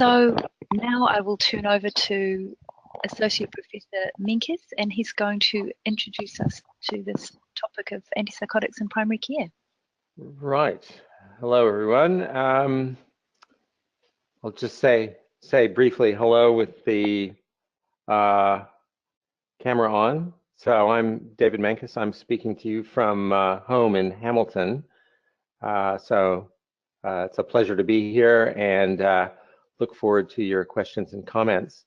So now I will turn over to Associate Professor Menkes, and he's going to introduce us to this topic of antipsychotics in primary care. Right. Hello, everyone. I'll just say briefly hello with the camera on. So I'm David Menkes. I'm speaking to you from home in Hamilton. It's a pleasure to be here, and look forward to your questions and comments.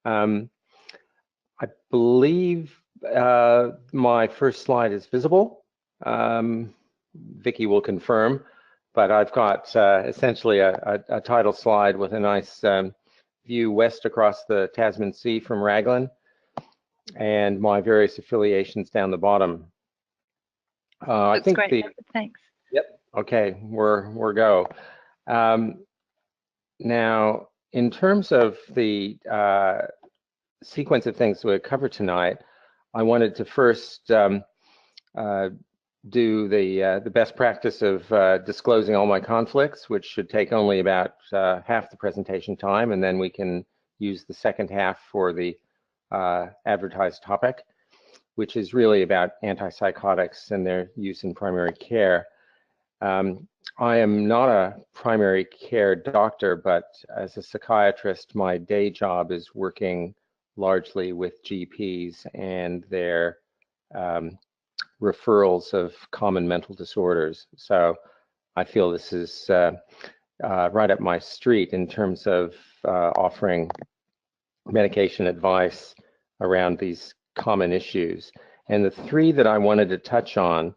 I believe my first slide is visible. Vicky will confirm, but I've got essentially a title slide with a nice view west across the Tasman Sea from Raglan, and my various affiliations down the bottom. I think great. Thanks. Yep. Okay, we're go. Now, in terms of the sequence of things we'll cover tonight, I wanted to first do the best practice of disclosing all my conflicts, which should take only about half the presentation time, and then we can use the second half for the advertised topic, which is really about antipsychotics and their use in primary care. I am not a primary care doctor, but as a psychiatrist, my day job is working largely with GPs and their referrals of common mental disorders. So I feel this is right up my street in terms of offering medication advice around these common issues. And the three that I wanted to touch on,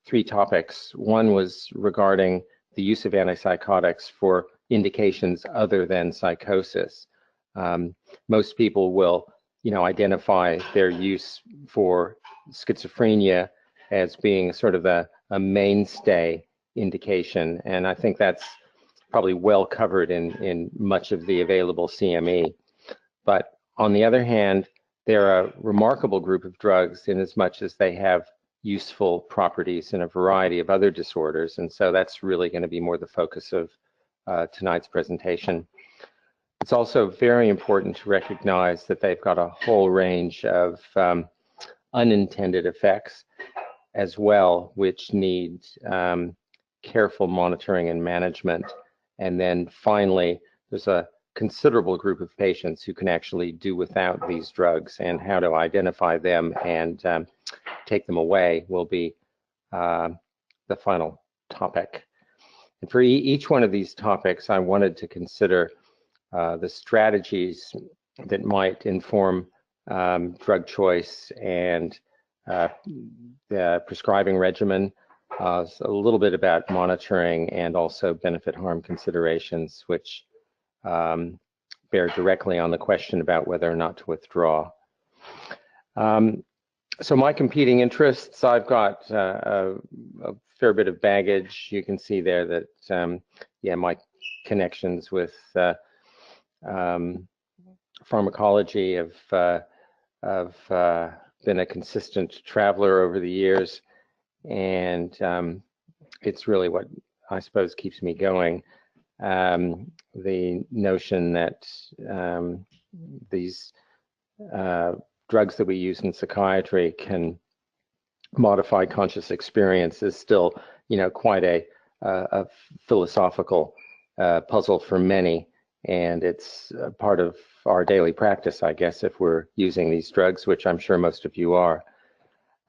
three topics. One was regarding the use of antipsychotics for indications other than psychosis. Most people will, identify their use for schizophrenia as being sort of a mainstay indication, and I think that's probably well covered in much of the available CME. But on the other hand, they're a remarkable group of drugs in as much as they have useful properties in a variety of other disorders, and so that's really going to be more the focus of tonight's presentation. It's also very important to recognize that they've got a whole range of unintended effects as well, which need careful monitoring and management. And then finally, there's a considerable group of patients who can actually do without these drugs, and how to identify them and take them away will be the final topic. And for each one of these topics, I wanted to consider the strategies that might inform drug choice and the prescribing regimen, a little bit about monitoring, and also benefit-harm considerations, which bear directly on the question about whether or not to withdraw. So my competing interests, I've got a fair bit of baggage. You can see there that, yeah, my connections with pharmacology have been a consistent traveler over the years, and it's really what I suppose keeps me going. The notion that these drugs that we use in psychiatry can modify conscious experience is still, quite a philosophical puzzle for many. And it's part of our daily practice, I guess, if we're using these drugs, which I'm sure most of you are.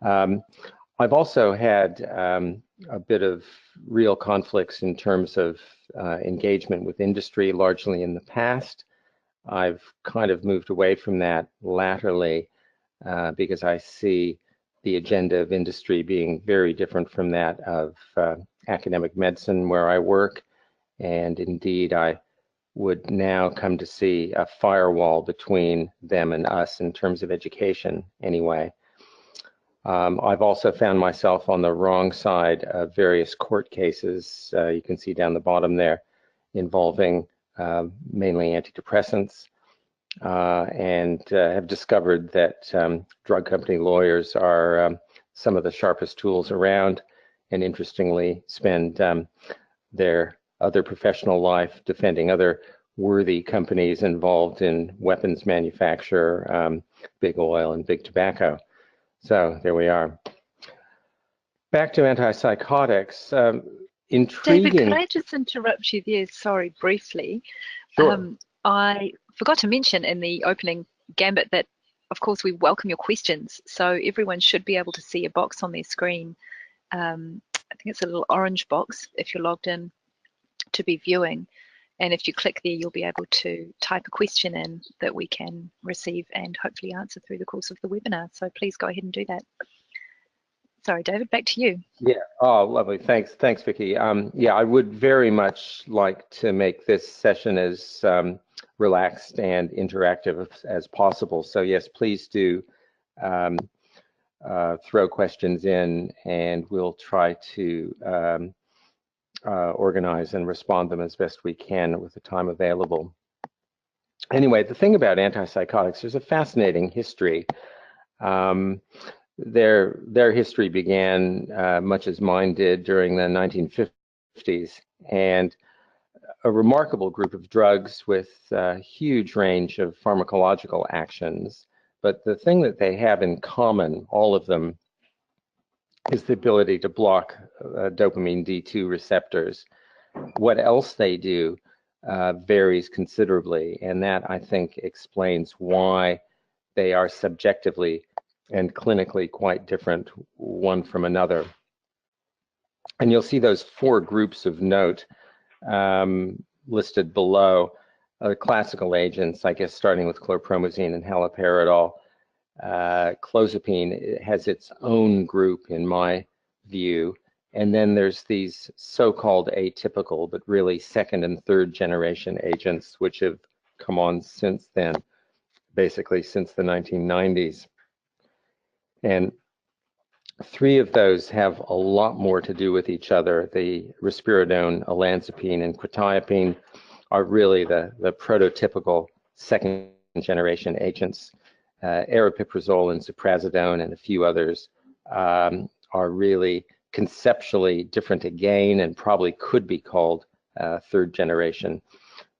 I've also had a bit of real conflicts in terms of engagement with industry, largely in the past. I've kind of moved away from that latterly because I see the agenda of industry being very different from that of academic medicine where I work. And indeed, I would now come to see a firewall between them and us in terms of education anyway. I've also found myself on the wrong side of various court cases, you can see down the bottom there, involving mainly antidepressants, and have discovered that drug company lawyers are some of the sharpest tools around, and interestingly spend their other professional life, defending other worthy companies involved in weapons manufacture, big oil and big tobacco. So there we are. Back to antipsychotics. Intriguing. David, could I just interrupt you there? Sorry, briefly. Sure. I forgot to mention in the opening gambit that, of course, we welcome your questions. So everyone should be able to see a box on their screen. I think it's a little orange box if you're logged in to be viewing. And if you click there, you'll be able to type a question in that we can receive and hopefully answer through the course of the webinar. So please go ahead and do that. Sorry, David, back to you. Yeah. Oh, lovely. Thanks, Vicky. Yeah, I would very much like to make this session as relaxed and interactive as possible. So yes, please do throw questions in, and we'll try to organize and respond them as best we can with the time available. Anyway, the thing about antipsychotics, there's a fascinating history. Their history began much as mine did during the 1950s, and a remarkable group of drugs with a huge range of pharmacological actions. But the thing that they have in common, all of them, is the ability to block dopamine D2 receptors. What else they do varies considerably, and that, I think, explains why they are subjectively and clinically quite different one from another. And you'll see those four groups of note listed below. Classical agents, I guess, starting with chlorpromazine and haloperidol. Clozapine has its own group in my view. And then there's these so-called atypical, but really second and third generation agents, which have come on since then, basically since the 1990s. And three of those have a lot more to do with each other. The risperidone, olanzapine, and quetiapine are really the prototypical second generation agents. Aripiprazole and ziprasidone and a few others are really conceptually different again and probably could be called third generation.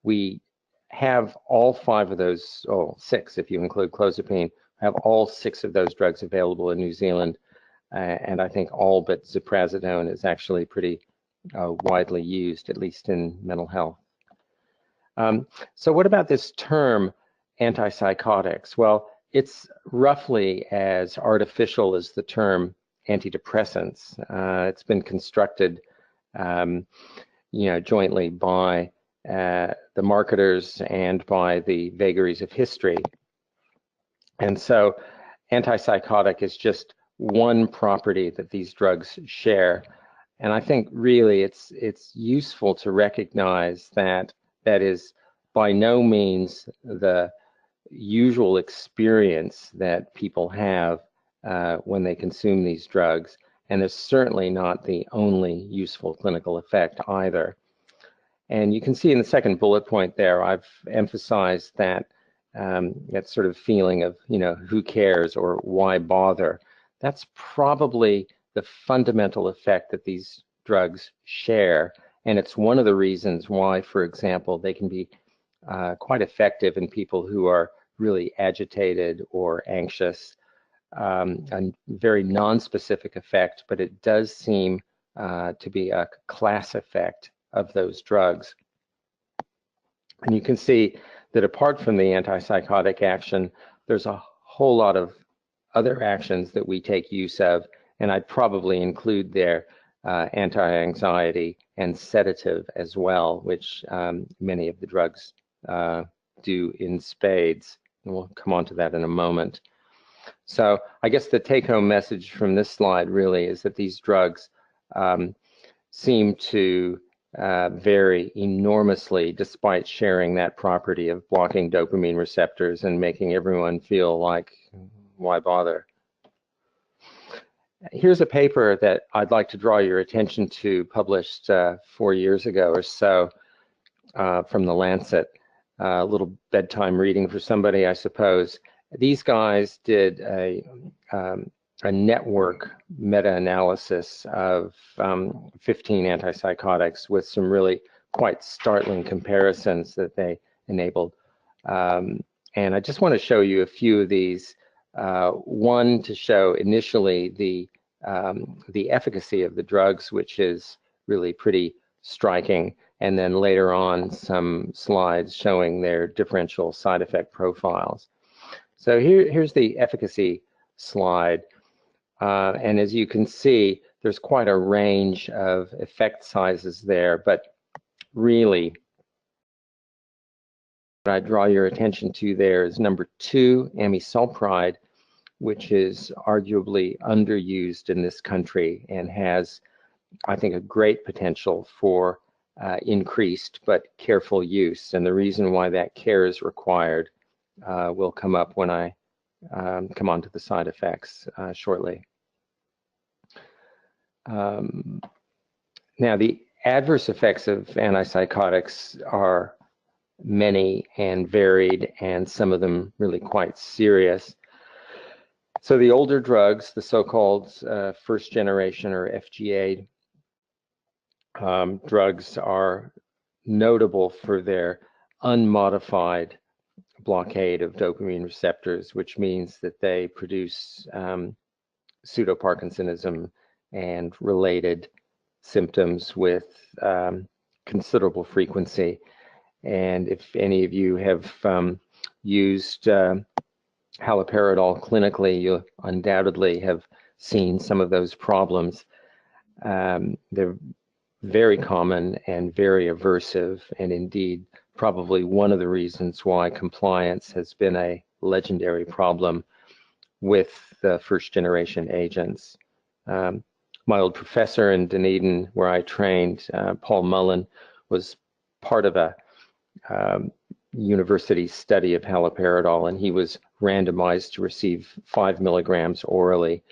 We have all five of those, six if you include clozapine, have all six of those drugs available in New Zealand, and I think all but ziprasidone is actually pretty widely used, at least in mental health. So what about this term antipsychotics? Well, it's roughly as artificial as the term antidepressants. It's been constructed, jointly by the marketers and by the vagaries of history. And so antipsychotic is just one property that these drugs share. And I think really it's useful to recognize that that is by no means the usual experience that people have when they consume these drugs, and it's certainly not the only useful clinical effect either. And you can see in the second bullet point there, I've emphasized that that sort of feeling of, who cares or why bother. That's probably the fundamental effect that these drugs share, and it's one of the reasons why, for example, they can be quite effective in people who are really agitated or anxious. A very non-specific effect, but it does seem to be a class effect of those drugs. And you can see that apart from the antipsychotic action, there's a whole lot of other actions that we take use of, and I'd probably include there anti-anxiety and sedative as well, which many of the drugs do in spades. And we'll come on to that in a moment. So I guess the take-home message from this slide really is that these drugs seem to vary enormously despite sharing that property of blocking dopamine receptors and making everyone feel like, why bother? Here's a paper that I'd like to draw your attention to, published 4 years ago or so from The Lancet. A little bedtime reading for somebody, I suppose. These guys did a network meta-analysis of 15 antipsychotics with some really quite startling comparisons that they enabled. And I just want to show you a few of these. One to show initially the efficacy of the drugs, which is really pretty striking, and then later on some slides showing their differential side effect profiles. So here's the efficacy slide, and as you can see, there's quite a range of effect sizes there, but really what I draw your attention to there is number 2, amisulpride, which is arguably underused in this country and has, I think, a great potential for increased but careful use. And the reason why that care is required will come up when I come on to the side effects shortly. Now, the adverse effects of antipsychotics are many and varied, and some of them really quite serious. So the older drugs, the so-called first generation or FGA drugs, are notable for their unmodified blockade of dopamine receptors, which means that they produce pseudo-Parkinsonism and related symptoms with considerable frequency. And if any of you have used haloperidol clinically, you undoubtedly have seen some of those problems. They're very common and very aversive, and indeed probably one of the reasons why compliance has been a legendary problem with the first generation agents. My old professor in Dunedin, where I trained, Paul Mullen, was part of a university study of haloperidol, and he was randomized to receive 5 milligrams orally.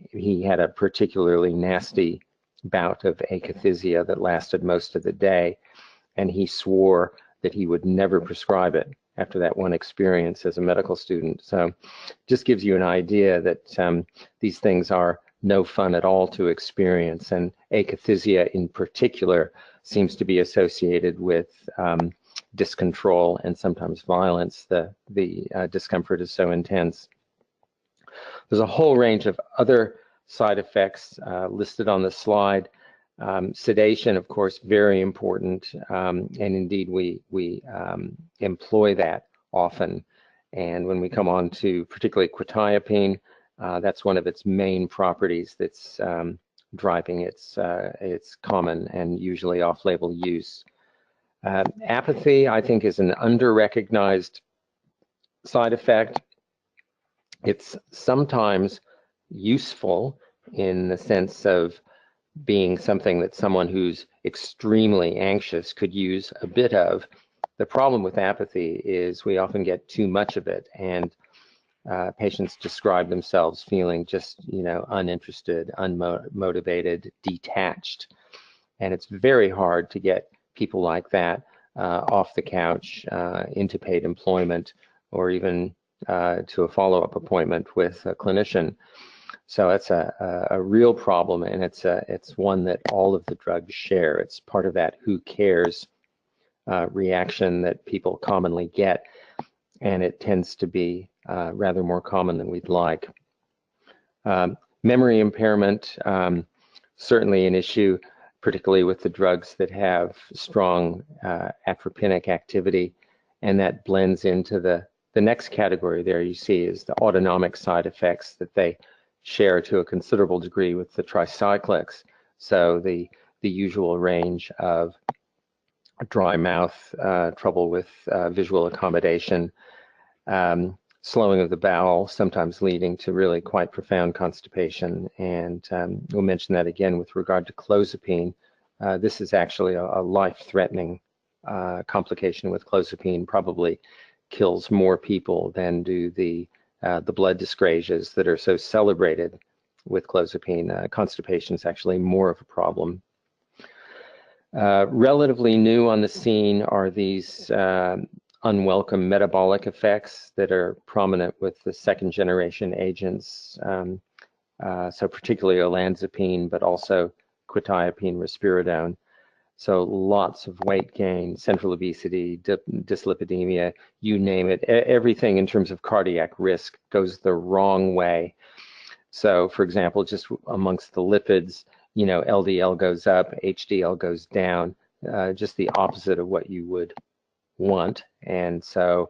He had a particularly nasty bout of akathisia that lasted most of the day, and he swore that he would never prescribe it after that one experience as a medical student. So just gives you an idea that these things are no fun at all to experience, and akathisia in particular seems to be associated with discontrol and sometimes violence. The discomfort is so intense. There's a whole range of other side effects listed on the slide. Sedation, of course, very important, and indeed we employ that often. And when we come on to particularly Quetiapine, that's one of its main properties that's driving its common and usually off-label use. Apathy, I think, is an under-recognized side effect. It's sometimes useful in the sense of being something that someone who's extremely anxious could use a bit of. The problem with apathy is we often get too much of it, and patients describe themselves feeling just, uninterested, unmotivated, detached. And it's very hard to get people like that off the couch into paid employment, or even to a follow-up appointment with a clinician. So it's a real problem, and it's one that all of the drugs share. It's part of that who cares reaction that people commonly get, and it tends to be rather more common than we'd like. Memory impairment, certainly an issue, particularly with the drugs that have strong atropinic activity, and that blends into the next category there you see is the autonomic side effects that they share to a considerable degree with the tricyclics. So the usual range of dry mouth, trouble with visual accommodation, slowing of the bowel, sometimes leading to really quite profound constipation. And we'll mention that again with regard to clozapine. This is actually a life-threatening complication with clozapine, probably kills more people than do the blood dyscrasias that are so celebrated with clozapine. Constipation is actually more of a problem. Relatively new on the scene are these unwelcome metabolic effects that are prominent with the second generation agents, so particularly olanzapine, but also quetiapine, risperidone. So lots of weight gain, central obesity, dyslipidemia, you name it. Everything in terms of cardiac risk goes the wrong way. So for example, just amongst the lipids, you know, LDL goes up, HDL goes down, just the opposite of what you would want. And so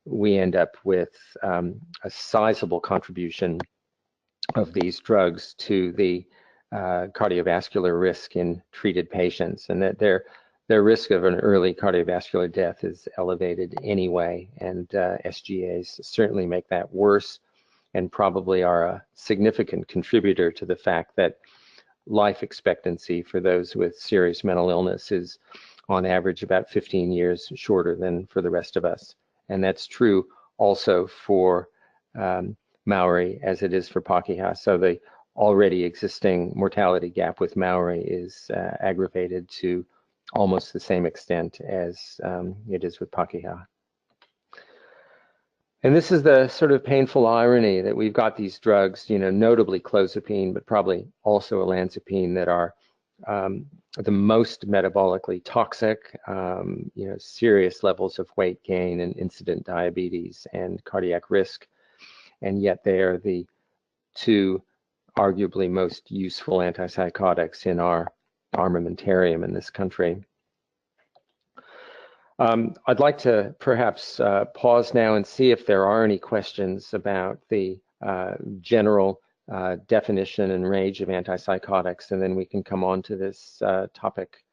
we end up with a sizable contribution of these drugs to the cardiovascular risk in treated patients, and that their risk of an early cardiovascular death is elevated anyway, and SGAs certainly make that worse and probably are a significant contributor to the fact that life expectancy for those with serious mental illness is on average about 15 years shorter than for the rest of us. And that's true also for Maori as it is for Pakeha. So the already existing mortality gap with Maori is aggravated to almost the same extent as it is with Pakeha. And this is the sort of painful irony that we've got these drugs, you know, notably clozapine, but probably also olanzapine, that are the most metabolically toxic, you know, serious levels of weight gain and incident diabetes and cardiac risk. And yet they are the two arguably most useful antipsychotics in our armamentarium in this country. I'd like to perhaps pause now and see if there are any questions about the general definition and range of antipsychotics, and then we can come on to this topic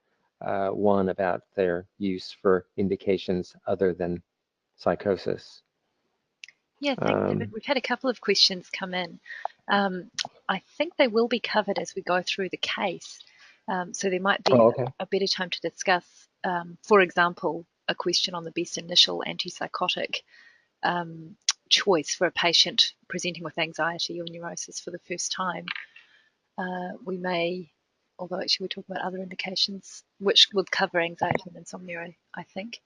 one about their use for indications other than psychosis. Yeah, thanks, David. We've had a couple of questions come in. I think they will be covered as we go through the case, so there might be a better time to discuss, for example, a question on the best initial antipsychotic choice for a patient presenting with anxiety or neurosis for the first time. We may, although actually we're talking about other indications, which would cover anxiety and insomnia, I think,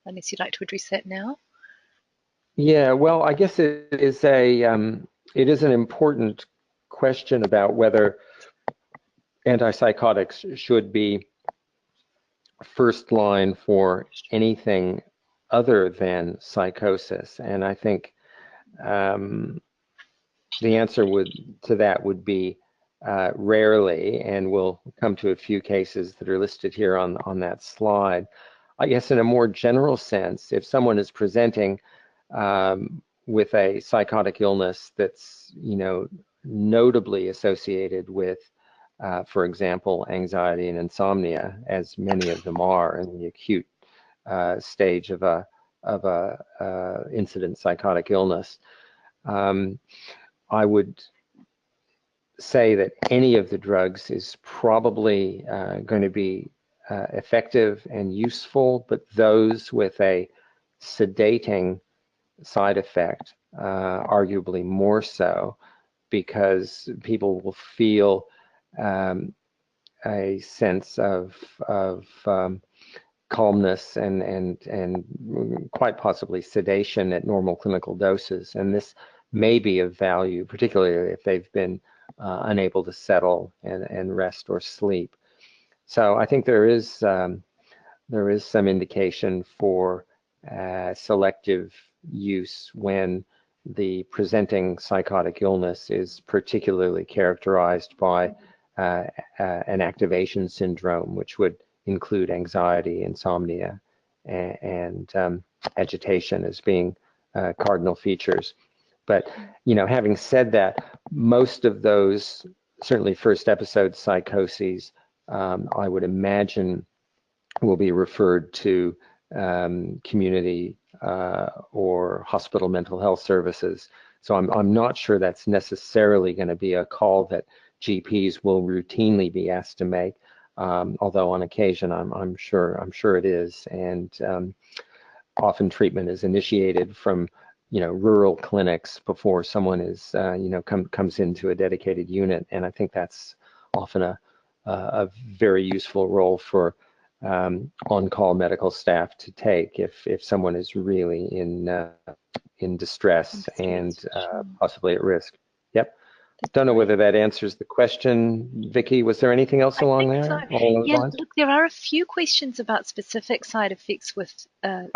unless you'd like to address that now. Yeah, well, I guess it is an important question about whether antipsychotics should be first line for anything other than psychosis. And I think the answer to that would be rarely, and we'll come to a few cases that are listed here on that slide. I guess in a more general sense, if someone is presenting with a psychotic illness that's, you know, notably associated with, for example, anxiety and insomnia, as many of them are in the acute stage of a incident psychotic illness, I would say that any of the drugs is probably going to be effective and useful, but those with a sedating side effect, arguably more so, because people will feel a sense of calmness and quite possibly sedation at normal clinical doses. And this may be of value, particularly if they've been unable to settle and rest or sleep. So I think there is some indication for selective use when the presenting psychotic illness is particularly characterized by an activation syndrome, which would include anxiety, insomnia, and agitation as being cardinal features. But, you know, having said that, most of those, certainly first episode psychoses, I would imagine will be referred to community or hospital mental health services. So I'm not sure that's necessarily going to be a call that GPs will routinely be asked to make, although on occasion I'm sure it is, and often treatment is initiated from, you know, rural clinics before someone is you know, comes into a dedicated unit, and I think that's often a very useful role for on-call medical staff to take if someone is really in distress and possibly at risk. Yep. Don't know whether that answers the question. Vicky, was there anything else I along think there? so. Along those Yeah, lines? look, there are a few questions about specific side effects with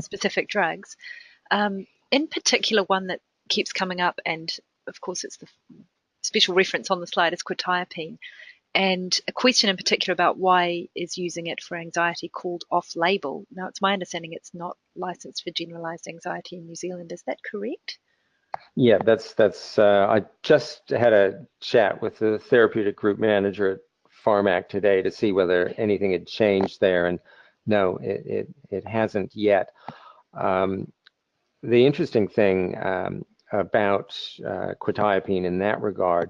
specific drugs. In particular, one that keeps coming up, and of course it's the special reference on the slide, is quetiapine. And a question in particular about why is using it for anxiety called off-label. Now, it's my understanding it's not licensed for generalized anxiety in New Zealand. Is that correct? Yeah, that's. I just had a chat with the therapeutic group manager at Pharmac today to see whether anything had changed there, and no, it hasn't yet. The interesting thing about quetiapine in that regard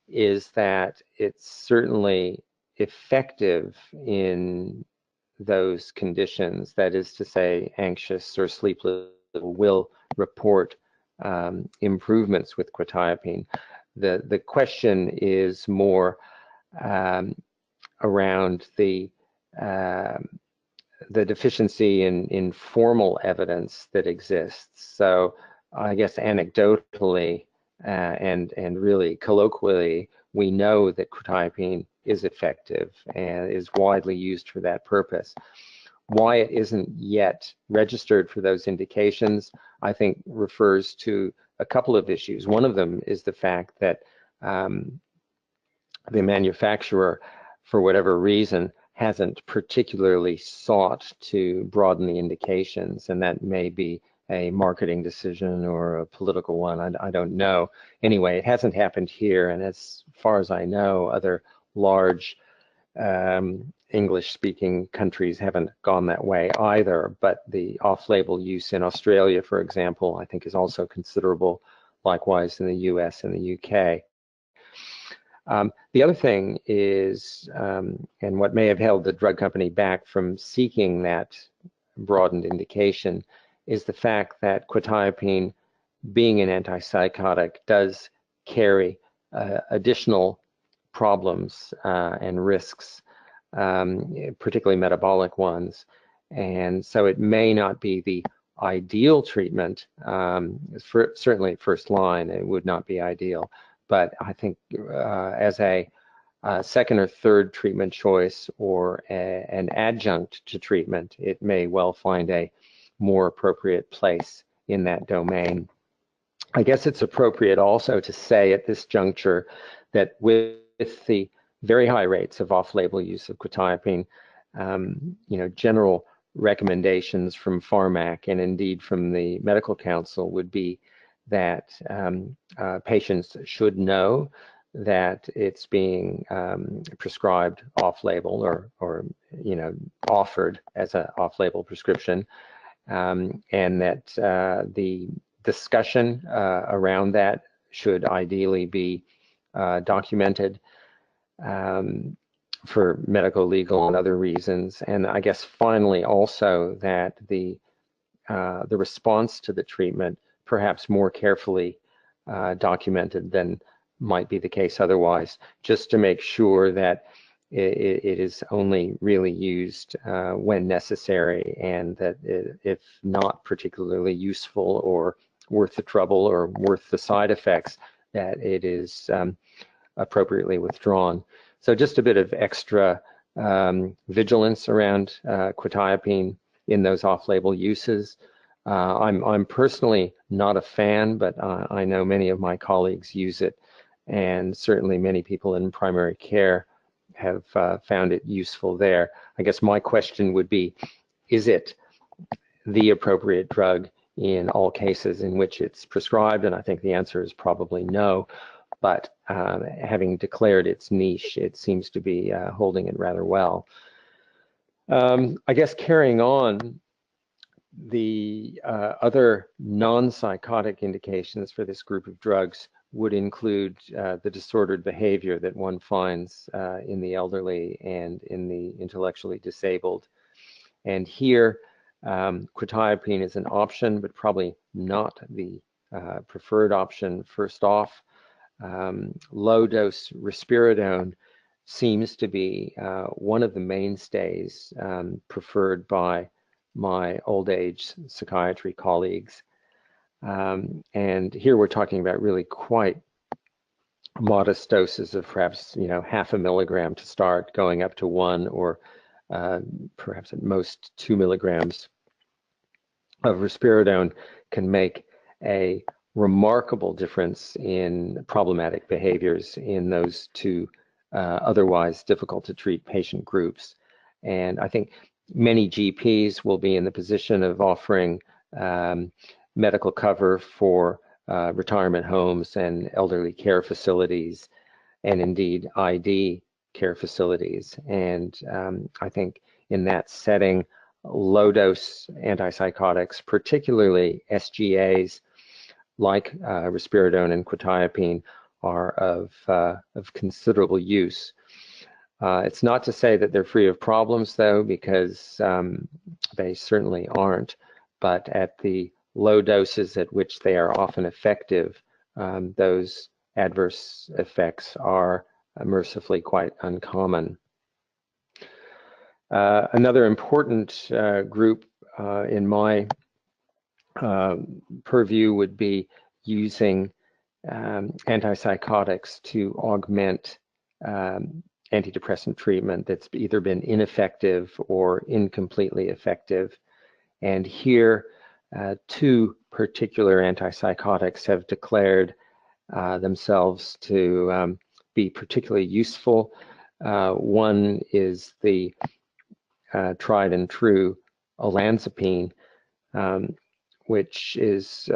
is that it's certainly effective in those conditions. That is to say, anxious or sleepless will report improvements with quetiapine. The question is more around the deficiency in formal evidence that exists. So I guess anecdotally and really colloquially, we know that quetiapine is effective and is widely used for that purpose. Why it isn't yet registered for those indications, I think refers to a couple of issues. One of them is the fact that the manufacturer, for whatever reason, hasn't particularly sought to broaden the indications, and that may be a marketing decision or a political one. I don't know. Anyway, it hasn't happened here, and as far as I know, other large English-speaking countries haven't gone that way either, but the off-label use in Australia, for example, I think is also considerable, likewise in the US and the UK. The other thing is, and what may have held the drug company back from seeking that broadened indication, is the fact that quetiapine, being an antipsychotic, does carry additional problems and risks, particularly metabolic ones. And so it may not be the ideal treatment. Certainly first line, it would not be ideal. But I think as a second or third treatment choice or an adjunct to treatment, it may well find a more appropriate place in that domain. I guess it's appropriate also to say at this juncture that with the very high rates of off-label use of quetiapine, general recommendations from Pharmac and indeed from the Medical Council would be that patients should know that it's being prescribed off-label or offered as an off-label prescription, and that the discussion around that should ideally be documented for medical, legal, and other reasons. And I guess finally also that the response to the treatment perhaps more carefully documented than might be the case otherwise, just to make sure that it is only really used when necessary, and that if not particularly useful or worth the trouble or worth the side effects, that it is appropriately withdrawn. So just a bit of extra vigilance around quetiapine in those off-label uses. I'm personally not a fan, but I know many of my colleagues use it, and certainly many people in primary care have found it useful there. I guess my question would be, is it the appropriate drug in all cases in which it's prescribed? And I think the answer is probably no, but having declared its niche, it seems to be holding it rather well. I guess carrying on, the other non-psychotic indications for this group of drugs would include the disordered behavior that one finds in the elderly and in the intellectually disabled. And here, quetiapine is an option, but probably not the preferred option. First off, low-dose risperidone seems to be one of the mainstays preferred by my old age psychiatry colleagues. And here we're talking about really quite modest doses of perhaps, half a milligram to start, going up to 1 or perhaps at most 2 milligrams of risperidone can make a remarkable difference in problematic behaviors in those two otherwise difficult to treat patient groups. And I think many GPs will be in the position of offering medical cover for retirement homes and elderly care facilities, and indeed ID care facilities. And I think in that setting, low-dose antipsychotics, particularly SGAs like risperidone and quetiapine, are of considerable use. It's not to say that they're free of problems, though, because they certainly aren't. But at the low doses at which they are often effective, those adverse effects are mercifully quite uncommon. Another important group in my purview would be using antipsychotics to augment antidepressant treatment that's either been ineffective or incompletely effective. And here, two particular antipsychotics have declared themselves to be particularly useful. One is the tried and true olanzapine, which is,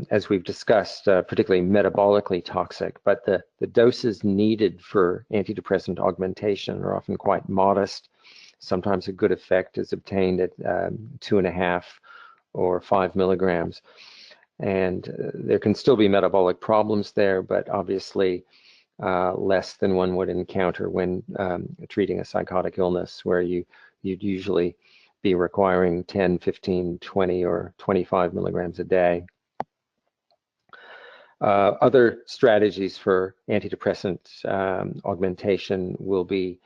as we've discussed, particularly metabolically toxic, but the doses needed for antidepressant augmentation are often quite modest. Sometimes a good effect is obtained at 2.5 or 5 milligrams. And there can still be metabolic problems there, but obviously less than one would encounter when treating a psychotic illness, where you'd usually be requiring 10, 15, 20, or 25 milligrams a day. Other strategies for antidepressant augmentation will be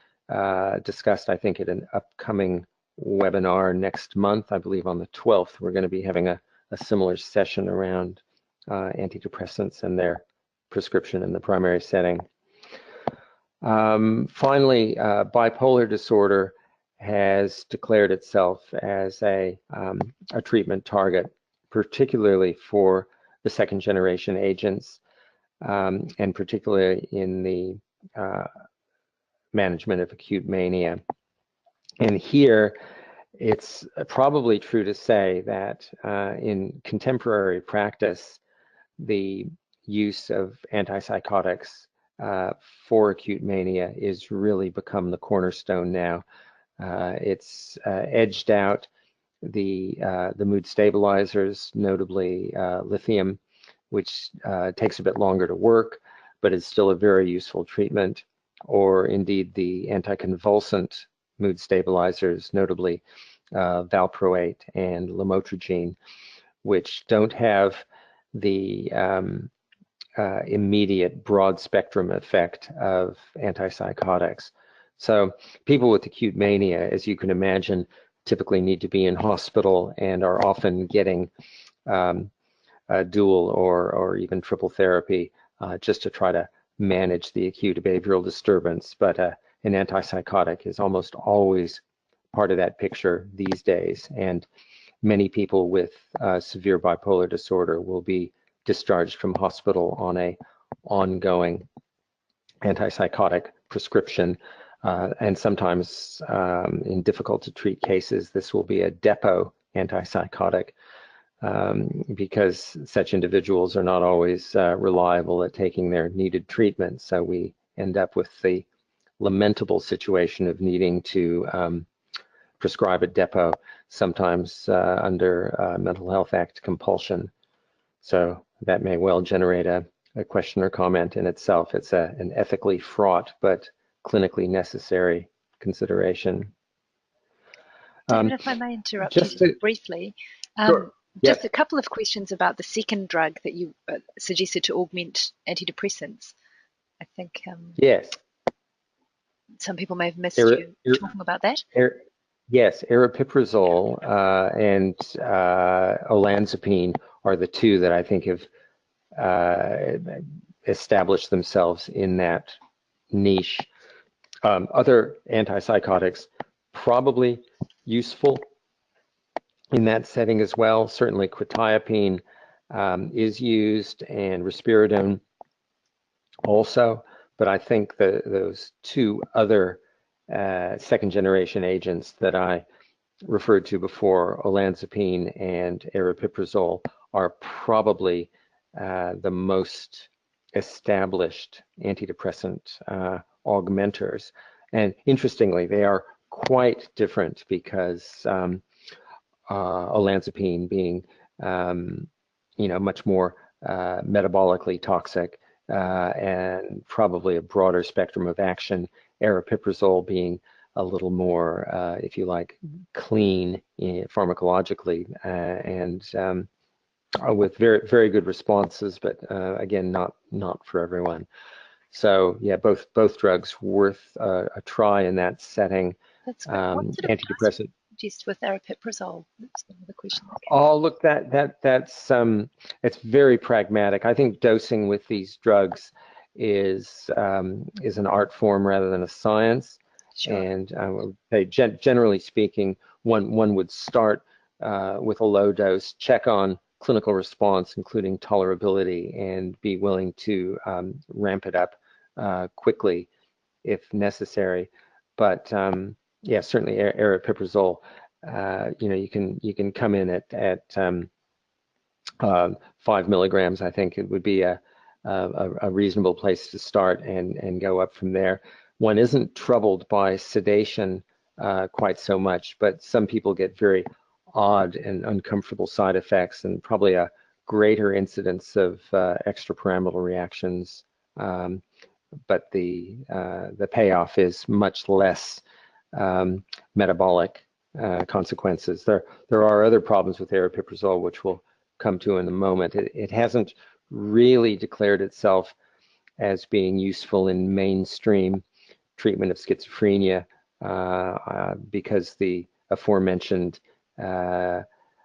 discussed, I think, at an upcoming webinar next month. I believe on the 12th, we're going to be having a similar session around antidepressants and their prescription in the primary setting. Finally, bipolar disorder has declared itself as a treatment target, particularly for the second generation agents, and particularly in the management of acute mania. And here, it's probably true to say that in contemporary practice, the use of antipsychotics for acute mania is really become the cornerstone now. It's edged out the mood stabilizers, notably lithium, which takes a bit longer to work, but is still a very useful treatment, or indeed the anticonvulsant mood stabilizers, notably valproate and lamotrigine, which don't have the immediate broad spectrum effect of antipsychotics. So people with acute mania, as you can imagine, typically need to be in hospital and are often getting dual or even triple therapy just to try to manage the acute behavioral disturbance. But an antipsychotic is almost always part of that picture these days. And many people with severe bipolar disorder will be discharged from hospital on an ongoing antipsychotic prescription. And sometimes in difficult to treat cases, this will be a depot antipsychotic because such individuals are not always reliable at taking their needed treatment. So we end up with the lamentable situation of needing to prescribe a depot, sometimes under Mental Health Act compulsion. So that may well generate a question or comment in itself. It's an ethically fraught but clinically necessary consideration. David, if I may interrupt you briefly, sure. Just a couple of questions about the second drug that you suggested to augment antidepressants. I think yes, some people may have missed you talking about that. Yes, aripiprazole and olanzapine are the two that I think have establish themselves in that niche. Other antipsychotics probably useful in that setting as well. Certainly quetiapine is used, and risperidone also, but I think those two other second generation agents that I referred to before, olanzapine and aripiprazole, are probably the most established antidepressant augmenters. And interestingly, they are quite different because olanzapine being, much more metabolically toxic and probably a broader spectrum of action, aripiprazole being a little more, if you like, clean pharmacologically and with very, very good responses, but again, not for everyone. So yeah, both drugs worth a try in that setting. That's great. What sort of Antidepressant. Just with aripiprazole? That's another question. Oh, look, that's it's very pragmatic. I think dosing with these drugs is an art form rather than a science. Sure. And I would say, generally speaking, one would start with a low dose, check on clinical response, including tolerability, and be willing to ramp it up quickly if necessary. But yeah, certainly aripiprazole. You can come in at 5 milligrams. I think it would be a reasonable place to start and go up from there. One isn't troubled by sedation quite so much, but some people get very odd and uncomfortable side effects, and probably a greater incidence of extrapyramidal reactions. But the payoff is much less metabolic consequences. There are other problems with aripiprazole, which we'll come to in a moment. It hasn't really declared itself as being useful in mainstream treatment of schizophrenia because the aforementioned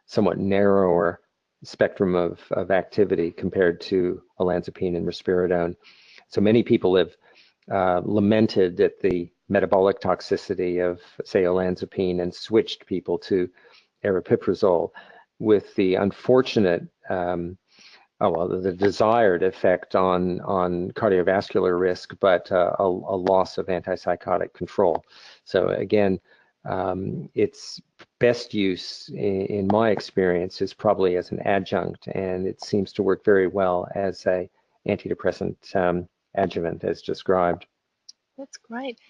somewhat narrower spectrum of activity compared to olanzapine and risperidone. So many people have lamented at the metabolic toxicity of, say, olanzapine, and switched people to aripiprazole, with the unfortunate, the desired effect on cardiovascular risk, but a loss of antipsychotic control. So again, its best use, in my experience, is probably as an adjunct, and it seems to work very well as a antidepressant adjuvant, as described. That's great.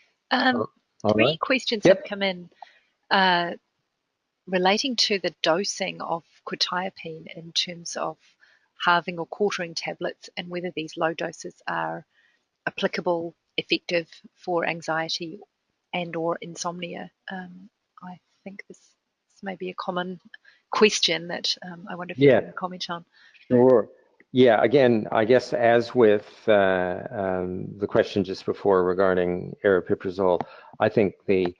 Three questions have come in relating to the dosing of quetiapine in terms of halving or quartering tablets, and whether these low doses are applicable, effective for anxiety and or insomnia. I think this may be a common question that I wonder if you can comment on. Sure. Yeah, again, I guess as with the question just before regarding aripiprazole, I think the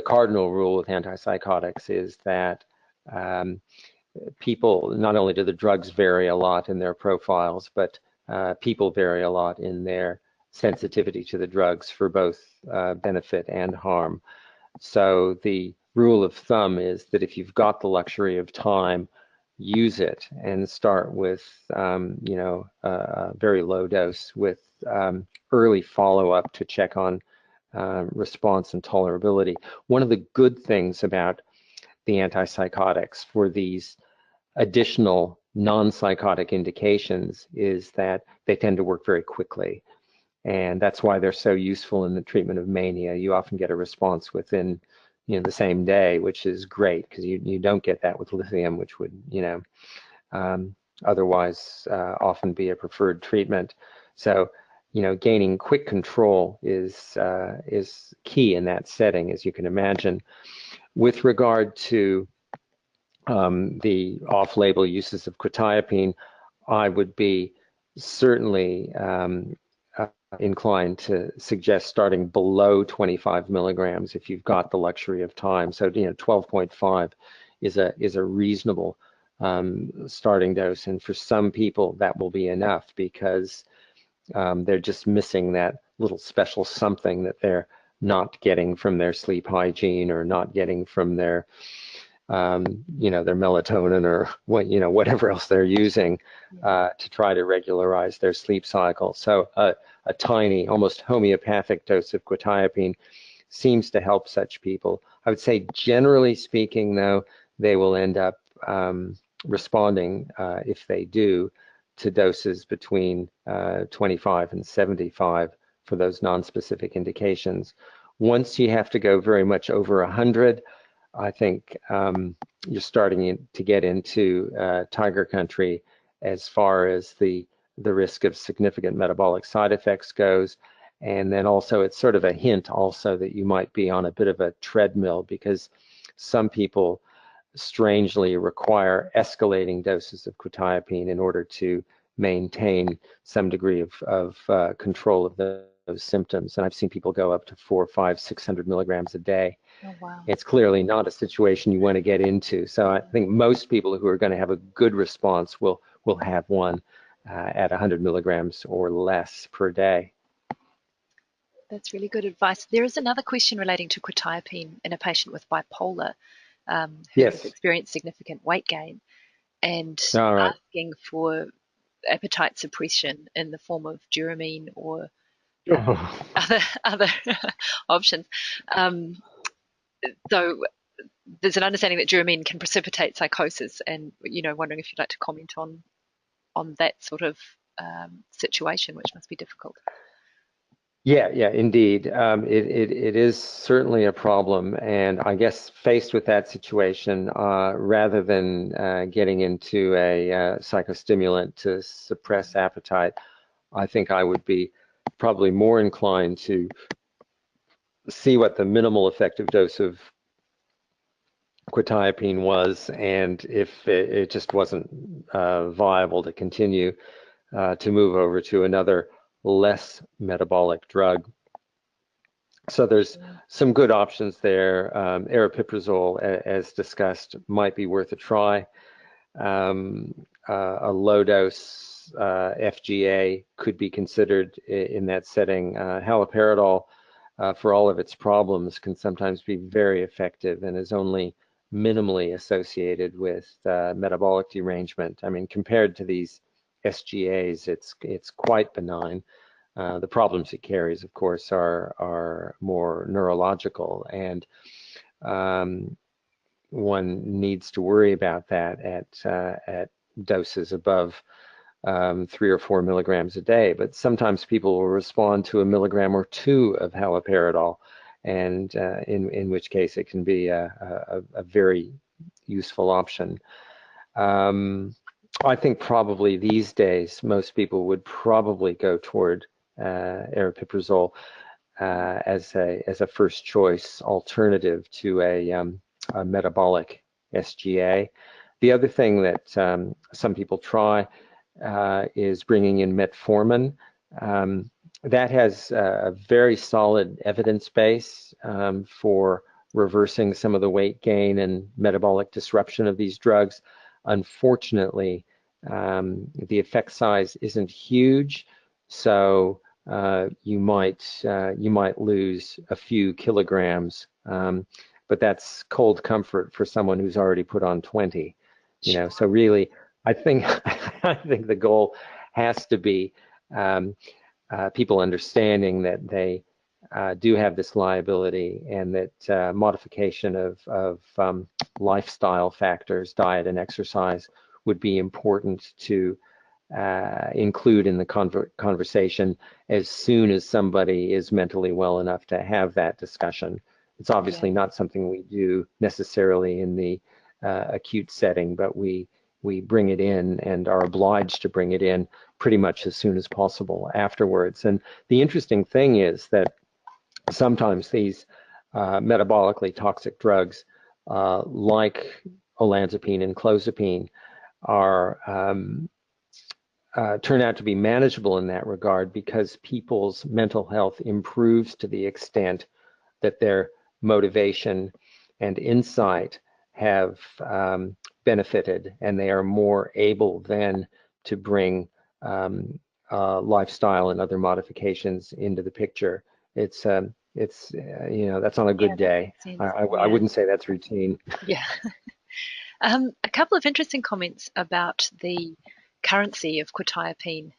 cardinal rule with antipsychotics is that people, not only do the drugs vary a lot in their profiles, but people vary a lot in their sensitivity to the drugs for both benefit and harm. So the rule of thumb is that if you've got the luxury of time, use it and start with, a very low dose with early follow-up to check on response and tolerability. One of the good things about the antipsychotics for these additional non-psychotic indications is that they tend to work very quickly. And that's why they're so useful in the treatment of mania. You often get a response within the same day, which is great, because you don't get that with lithium, which would otherwise often be a preferred treatment. So gaining quick control is key in that setting, as you can imagine. With regard to the off-label uses of quetiapine, I would be certainly inclined to suggest starting below 25 milligrams if you've got the luxury of time. So 12.5 is a reasonable starting dose, and for some people that will be enough, because They're just missing that little special something that they're not getting from their sleep hygiene or not getting from their their melatonin or whatever else they're using to try to regularize their sleep cycle. So a tiny, almost homeopathic dose of quetiapine seems to help such people. I would say, generally speaking, though, they will end up responding, if they do, to doses between 25 and 75 for those non-specific indications. Once you have to go very much over 100, I think you're starting to get into tiger country as far as the risk of significant metabolic side effects goes. And then also it's sort of a hint also that you might be on a bit of a treadmill, because some people strangely require escalating doses of quetiapine in order to maintain some degree of control of those symptoms. And I've seen people go up to 400, 500, 600 milligrams a day. Oh, wow. It's clearly not a situation you want to get into. So I think most people who are going to have a good response will have one at 100 milligrams or less per day. That's really good advice. There is another question relating to quetiapine in a patient with bipolar who has experienced significant weight gain and asking for appetite suppression in the form of Duramine or other options. Though there's an understanding that Duramine can precipitate psychosis, and wondering if you'd like to comment on that sort of situation, which must be difficult. Yeah, indeed. It is certainly a problem, and I guess faced with that situation, rather than getting into a psychostimulant to suppress appetite, I think I would be probably more inclined to see what the minimal effective dose of quetiapine was, and if it just wasn't viable to continue, to move over to another less metabolic drug. So there's some good options there. Aripiprazole, as discussed, might be worth a try. A low dose FGA could be considered in that setting. Haloperidol, for all of its problems, can sometimes be very effective and is only minimally associated with metabolic derangement. I mean, compared to these SGAs, it's quite benign. The problems it carries, of course, are more neurological, and one needs to worry about that at doses above 3 or 4 milligrams a day. But sometimes people will respond to 1 milligram or 2 of haloperidol, and in which case it can be a very useful option. I think probably these days most people would probably go toward aripiprazole as a first choice alternative to a metabolic SGA. The other thing that some people try is bringing in metformin. That has a very solid evidence base for reversing some of the weight gain and metabolic disruption of these drugs. Unfortunately, the effect size isn't huge, so you might lose a few kilograms, but that's cold comfort for someone who's already put on 20. So really, I think the goal has to be people understanding that they do have this liability, and that modification of lifestyle factors, diet and exercise, would be important to include in the conversation as soon as somebody is mentally well enough to have that discussion. It's obviously not something we do necessarily in the acute setting, but we bring it in and are obliged to bring it in pretty much as soon as possible afterwards. And the interesting thing is that sometimes these metabolically toxic drugs, like olanzapine and clozapine, are turn out to be manageable in that regard, because people's mental health improves to the extent that their motivation and insight have benefited, and they are more able then to bring lifestyle and other modifications into the picture. It's you know, that's on a Yeah, good that day. makes sense. I Yeah. wouldn't say that's routine. Yeah. A couple of interesting comments about the currency of quetiapine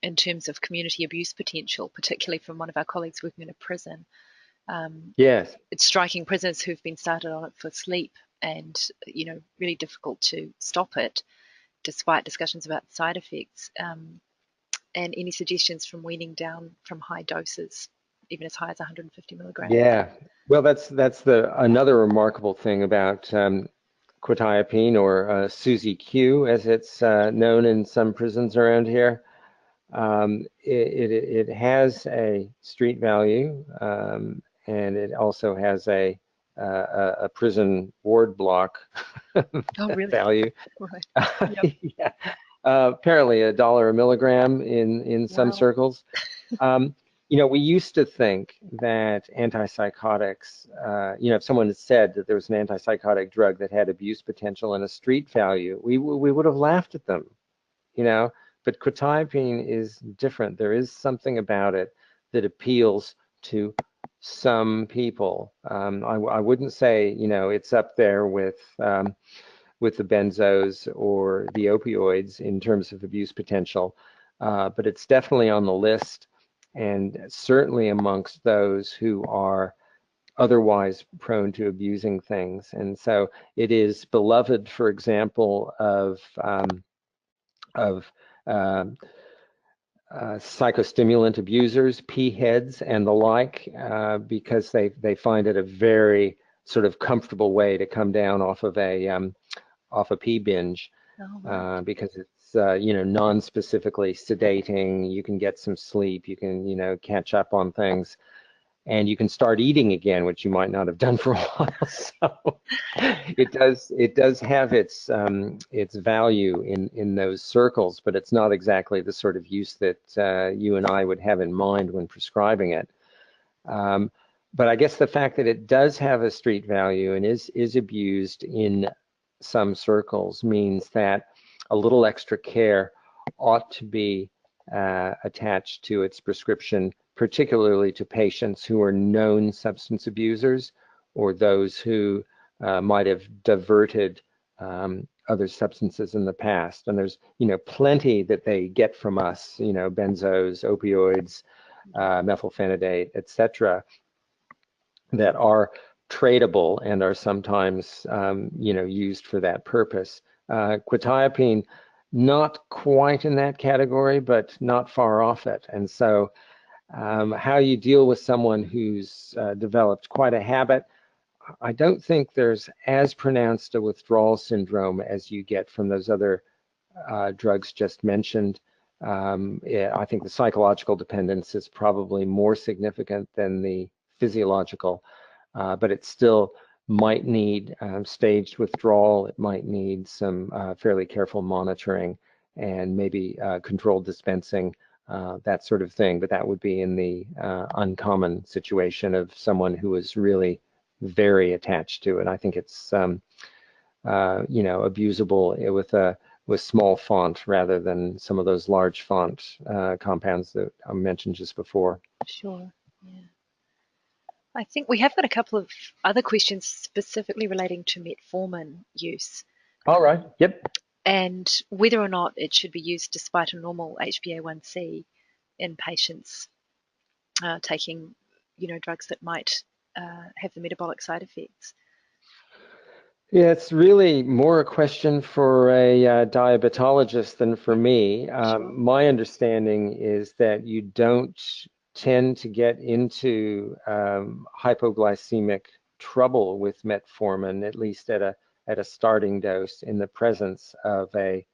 in terms of community abuse potential, particularly from one of our colleagues working in a prison. Yes. It's striking prisoners who've been started on it for sleep and, you know, really difficult to stop it despite discussions about side effects. And any suggestions from weaning down from high doses, even as high as 150 milligrams. Yeah. Well, that's another remarkable thing about quetiapine, or Susie Q, as it's known in some prisons around here. It has a street value, and it also has a prison ward block Oh, really? value. Right. Yep. Yeah. Apparently $1 a milligram in some Wow. circles. You know, we used to think that antipsychotics, you know, if someone had said that there was an antipsychotic drug that had abuse potential and a street value, we would have laughed at them, you know. But quetiapine is different. There is something about it that appeals to some people. I wouldn't say, you know, it's up there with the benzos or the opioids in terms of abuse potential, but it's definitely on the list, and certainly amongst those who are otherwise prone to abusing things. And so it is beloved, for example, of um, psychostimulant abusers, P heads and the like, because they find it a very sort of comfortable way to come down off of a P binge, Oh, right. because it's you know, non-specifically sedating. You can get some sleep. You can, you know, catch up on things, and you can start eating again, which you might not have done for a while. So it does have its value in those circles, but it's not exactly the sort of use that you and I would have in mind when prescribing it. But I guess the fact that it does have a street value and is abused in some circles means that a little extra care ought to be attached to its prescription, particularly to patients who are known substance abusers or those who might have diverted other substances in the past. And there's, you know, plenty that they get from us, you know, benzos, opioids, methylphenidate, etc., that are tradable and are sometimes, you know, used for that purpose. Quetiapine, not quite in that category, but not far off it. And so how you deal with someone who's developed quite a habit, I don't think there's as pronounced a withdrawal syndrome as you get from those other drugs just mentioned. Yeah, I think the psychological dependence is probably more significant than the physiological, but it still might need staged withdrawal. It might need some fairly careful monitoring and maybe controlled dispensing, that sort of thing. But that would be in the uncommon situation of someone who is really very attached to it. I think it's you know, abusable with small font rather than some of those large font compounds that I mentioned just before. Sure. Yeah. I think we have got a couple of other questions specifically relating to metformin use. All right. Yep. And whether or not it should be used despite a normal HbA1c in patients taking, you know, drugs that might have the metabolic side effects. Yeah, it's really more a question for a diabetologist than for me. Sure. My understanding is that you don't tend to get into hypoglycemic trouble with metformin, at least at a starting dose, in the presence of a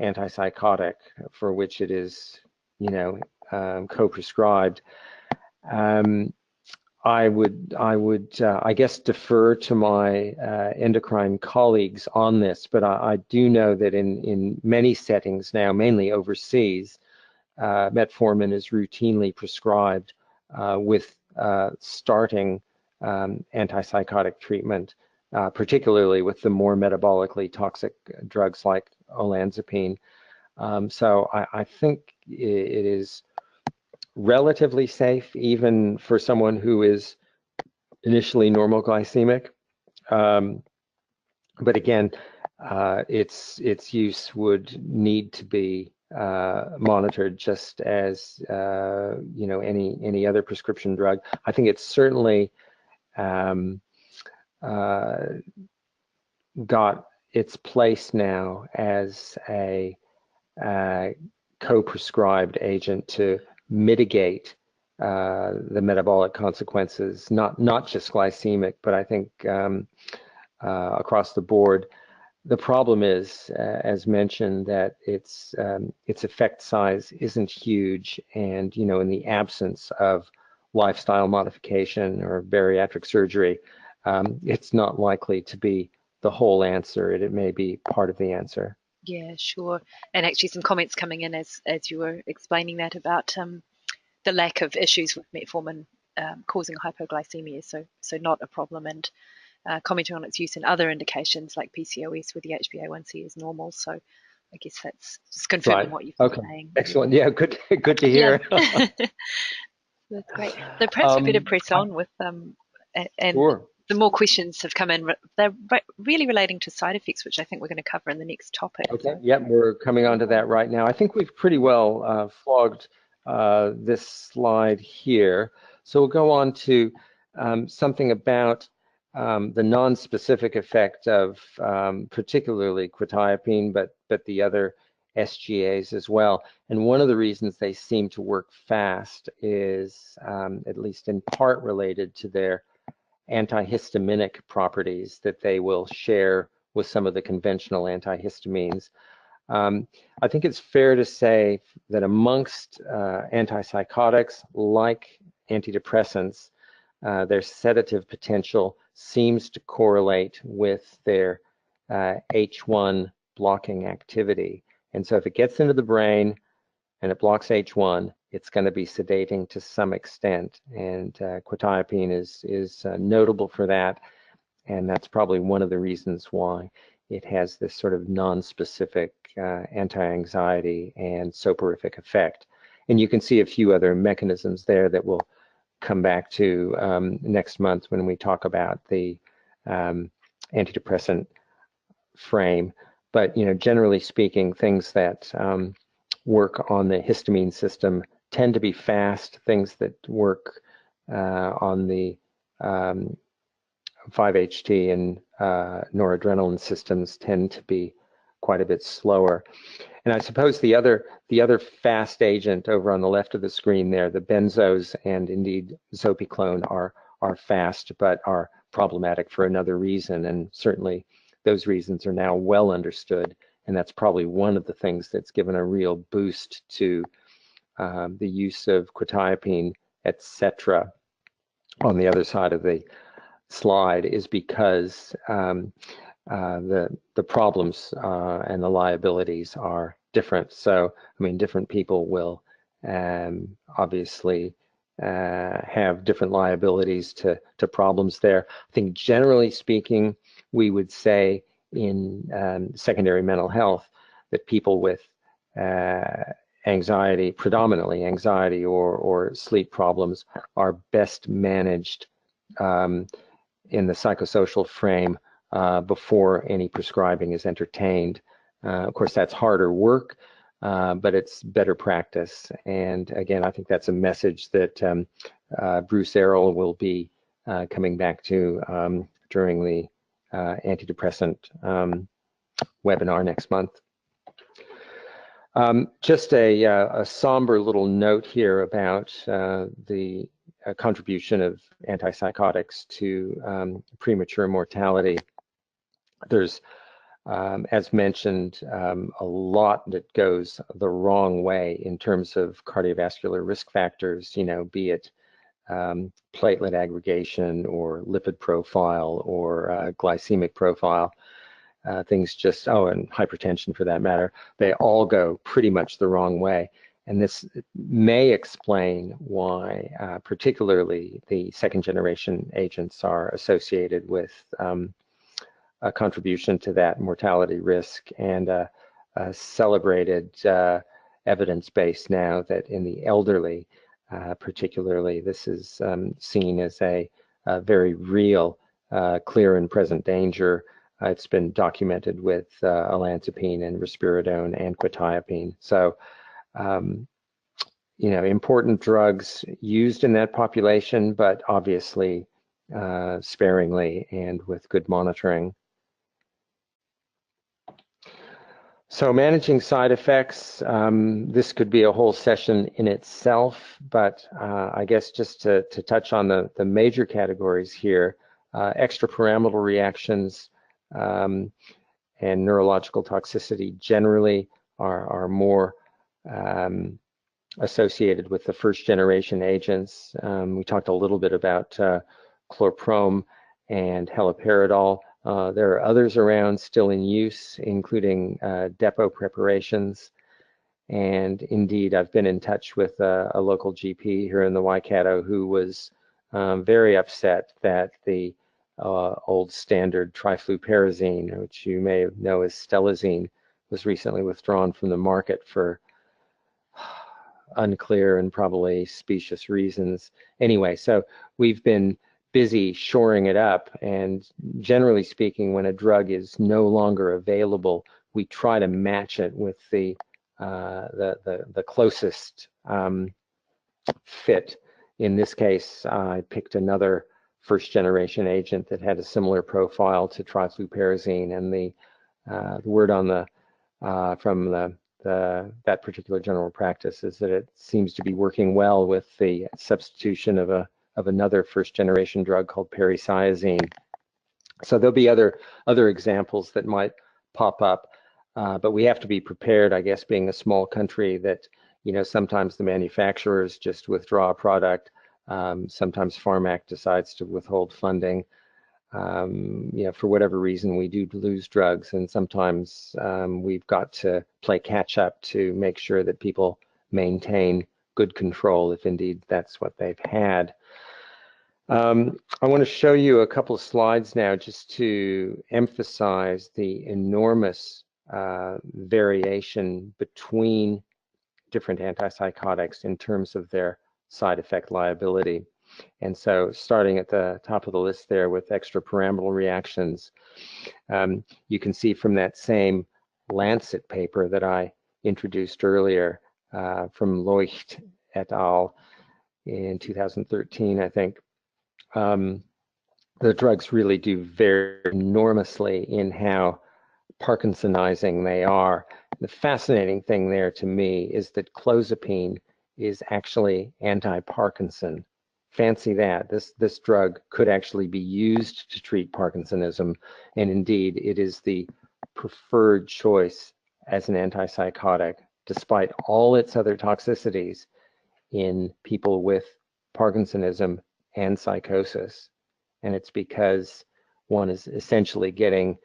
antipsychotic for which it is, you know, co-prescribed. I would, I guess, defer to my endocrine colleagues on this, but I do know that in many settings now, mainly overseas, metformin is routinely prescribed with starting antipsychotic treatment, particularly with the more metabolically toxic drugs like olanzapine. So I think it is relatively safe, even for someone who is initially normal glycemic. But again, its use would need to be monitored, just as you know, any other prescription drug. I think it's certainly got its place now as a co-prescribed agent to mitigate the metabolic consequences, not just glycemic, but I think across the board. The problem is, as mentioned, that its effect size isn't huge, and you know, in the absence of lifestyle modification or bariatric surgery, it's not likely to be the whole answer. It may be part of the answer. Yeah, sure. And actually some comments coming in as you were explaining that about the lack of issues with metformin causing hypoglycemia, so not a problem, and commenting on its use in other indications like PCOS where the HbA1c is normal. So I guess that's just confirming what you've been saying. Excellent. Yeah, good to hear. Yeah. That's great. So perhaps we better press on with and sure. The more questions have come in. They're really relating to side effects, which I think we're going to cover in the next topic. Okay. Yep, we're coming on to that right now. I think we've pretty well flogged this slide here. So we'll go on to something about the non-specific effect of particularly quetiapine, but the other SGAs as well. And one of the reasons they seem to work fast is at least in part related to their antihistaminic properties that they will share with some of the conventional antihistamines. I think it's fair to say that amongst antipsychotics, like antidepressants, their sedative potential seems to correlate with their H1 blocking activity. And so if it gets into the brain and it blocks H1, it's going to be sedating to some extent. And quetiapine is notable for that. And that's probably one of the reasons why it has this sort of non-specific anti-anxiety and soporific effect. And you can see a few other mechanisms there that we'll come back to next month when we talk about the antidepressant frame. But you know, generally speaking, things that work on the histamine system tend to be fast. Things that work on the 5-HT and noradrenaline systems tend to be quite a bit slower. And I suppose the other fast agent over on the left of the screen there, the benzos and indeed zopiclone are fast, but are problematic for another reason. And certainly those reasons are now well understood. And that's probably one of the things that's given a real boost to the use of quetiapine, etc. on the other side of the slide, is because the problems and the liabilities are different. So, I mean, different people will obviously have different liabilities to problems there. I think generally speaking, we would say in secondary mental health that people with anxiety, predominantly anxiety or sleep problems, are best managed in the psychosocial frame before any prescribing is entertained. Of course, that's harder work, but it's better practice. And again, I think that's a message that Bruce Errol will be coming back to during the antidepressant webinar next month. Just a somber little note here about the contribution of antipsychotics to premature mortality. There's, as mentioned, a lot that goes the wrong way in terms of cardiovascular risk factors, you know, be it platelet aggregation or lipid profile or glycemic profile. Things just, and hypertension for that matter, they all go pretty much the wrong way. And this may explain why particularly the second generation agents are associated with a contribution to that mortality risk. And celebrated evidence base now that in the elderly, particularly, this is seen as a very real, clear and present danger. It's been documented with olanzapine and risperidone and quetiapine. So, you know, important drugs used in that population, but obviously sparingly and with good monitoring. So managing side effects, this could be a whole session in itself, but I guess just to touch on the major categories here, extrapyramidal reactions and neurological toxicity generally are more associated with the first generation agents. We talked a little bit about chlorprom and haloperidol. There are others around still in use, including depot preparations. And indeed, I've been in touch with a local GP here in the Waikato who was very upset that the old standard trifluperazine, which you may know as stelazine, was recently withdrawn from the market for unclear and probably specious reasons. Anyway, so we've been busy shoring it up, and generally speaking, when a drug is no longer available, we try to match it with the closest fit. In this case, I picked another first generation agent that had a similar profile to trifluperazine, and the word on the from that particular general practice is that it seems to be working well with the substitution of another first generation drug called pericyaxine. So there'll be other examples that might pop up, but we have to be prepared, I guess, being a small country, that, you know, sometimes the manufacturers just withdraw a product. Sometimes Pharmac decides to withhold funding. You know, for whatever reason, we do lose drugs, and sometimes we've got to play catch up to make sure that people maintain good control, if indeed that's what they've had. I want to show you a couple of slides now just to emphasize the enormous variation between different antipsychotics in terms of their side effect liability. And so starting at the top of the list there with extrapyramidal reactions, you can see from that same Lancet paper that I introduced earlier from Leucht et al. In 2013, I think, the drugs really do vary enormously in how Parkinsonizing they are. The fascinating thing there to me is that clozapine is actually anti-Parkinson. Fancy that. This drug could actually be used to treat Parkinsonism, and indeed it is the preferred choice as an antipsychotic, despite all its other toxicities in people with Parkinsonism and psychosis. And it's because one is essentially getting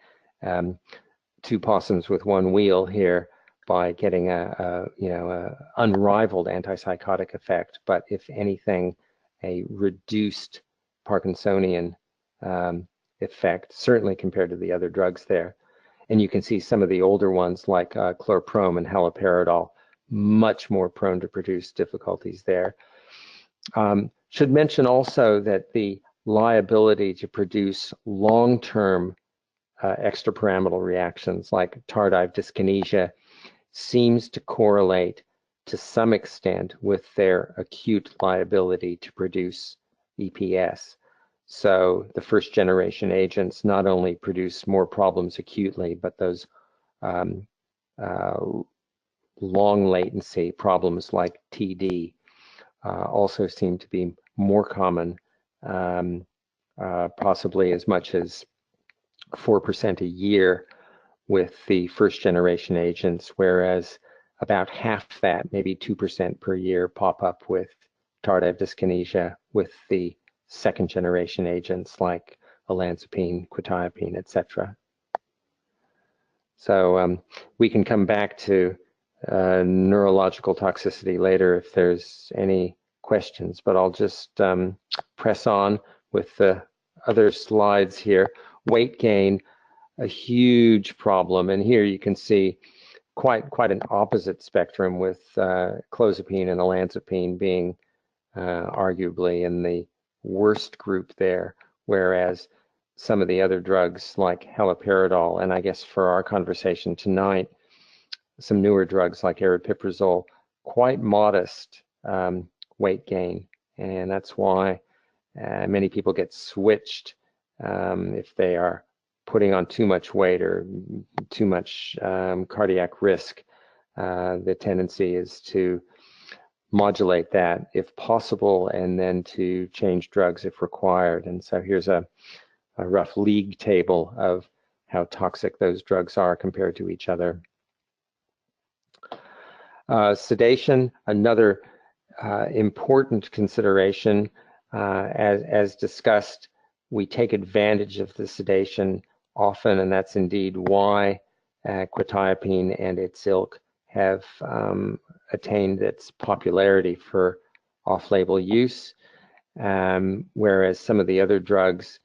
two possums with one wheel here by getting a unrivaled antipsychotic effect, but if anything, a reduced Parkinsonian effect, certainly compared to the other drugs there. And you can see some of the older ones like chlorprom and haloperidol, much more prone to produce difficulties there. Should mention also that the liability to produce long-term extrapyramidal reactions like tardive dyskinesia seems to correlate to some extent with their acute liability to produce EPS. So the first generation agents not only produce more problems acutely, but those long latency problems like TD also seem to be more common, possibly as much as 4% a year with the first generation agents, whereas about half that, maybe 2% per year, pop up with tardive dyskinesia with the second generation agents like olanzapine, quetiapine, etc. So we can come back to neurological toxicity later if there's any questions, but I'll just press on with the other slides here. Weight gain, a huge problem, and here you can see quite an opposite spectrum, with clozapine and olanzapine being arguably in the worst group there, whereas some of the other drugs like haloperidol, and I guess for our conversation tonight, some newer drugs like aripiprazole, quite modest weight gain, and that's why many people get switched if they are putting on too much weight or too much cardiac risk. The tendency is to modulate that if possible, and then to change drugs if required. And so here's a rough league table of how toxic those drugs are compared to each other. Sedation, another important consideration. As discussed, we take advantage of the sedation often, and that's indeed why quetiapine and its ilk have attained its popularity for off-label use, whereas some of the other drugs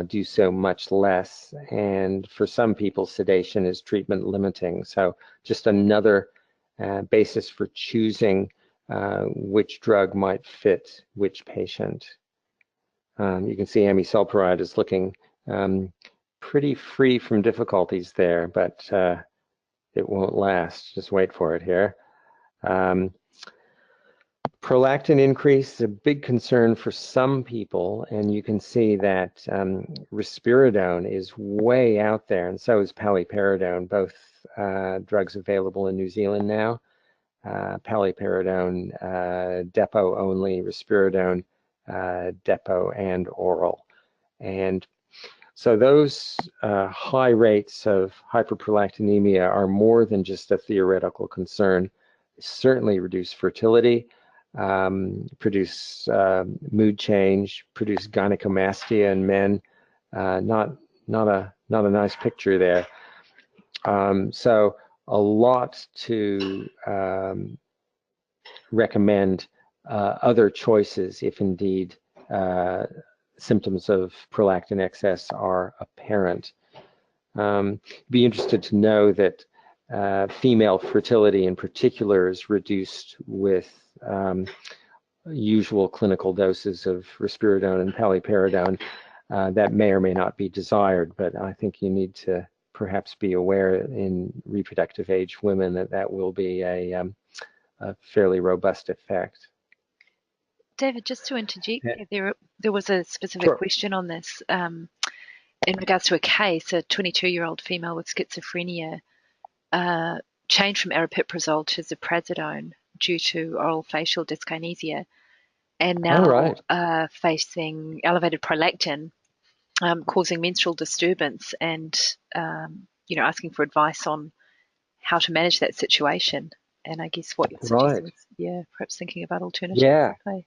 do so much less. And for some people, sedation is treatment limiting. So just another basis for choosing which drug might fit which patient. You can see amisulpride is looking pretty free from difficulties there, but it won't last. Just wait for it here. Prolactin increase is a big concern for some people, and you can see that risperidone is way out there, and so is paliperidone, both drugs available in New Zealand now. Paliperidone depot only, risperidone depot and oral. And so those high rates of hyperprolactinemia are more than just a theoretical concern. They certainly reduce fertility, produce mood change, produce gynecomastia in men. Not a nice picture there. So a lot to recommend other choices if indeed symptoms of prolactin excess are apparent. Be interested to know that female fertility in particular is reduced with usual clinical doses of risperidone and paliperidone. That may or may not be desired, but I think you need to perhaps be aware in reproductive age women that that will be a fairly robust effect. David, just to interject, there was a specific Sure. question on this in regards to a case, a 22-year-old female with schizophrenia changed from aripiprazole to ziprasidone due to oral facial dyskinesia, and now facing elevated prolactin, causing menstrual disturbance, and asking for advice on how to manage that situation. And I guess what you're suggesting is, perhaps thinking about alternatives. Yeah. Okay.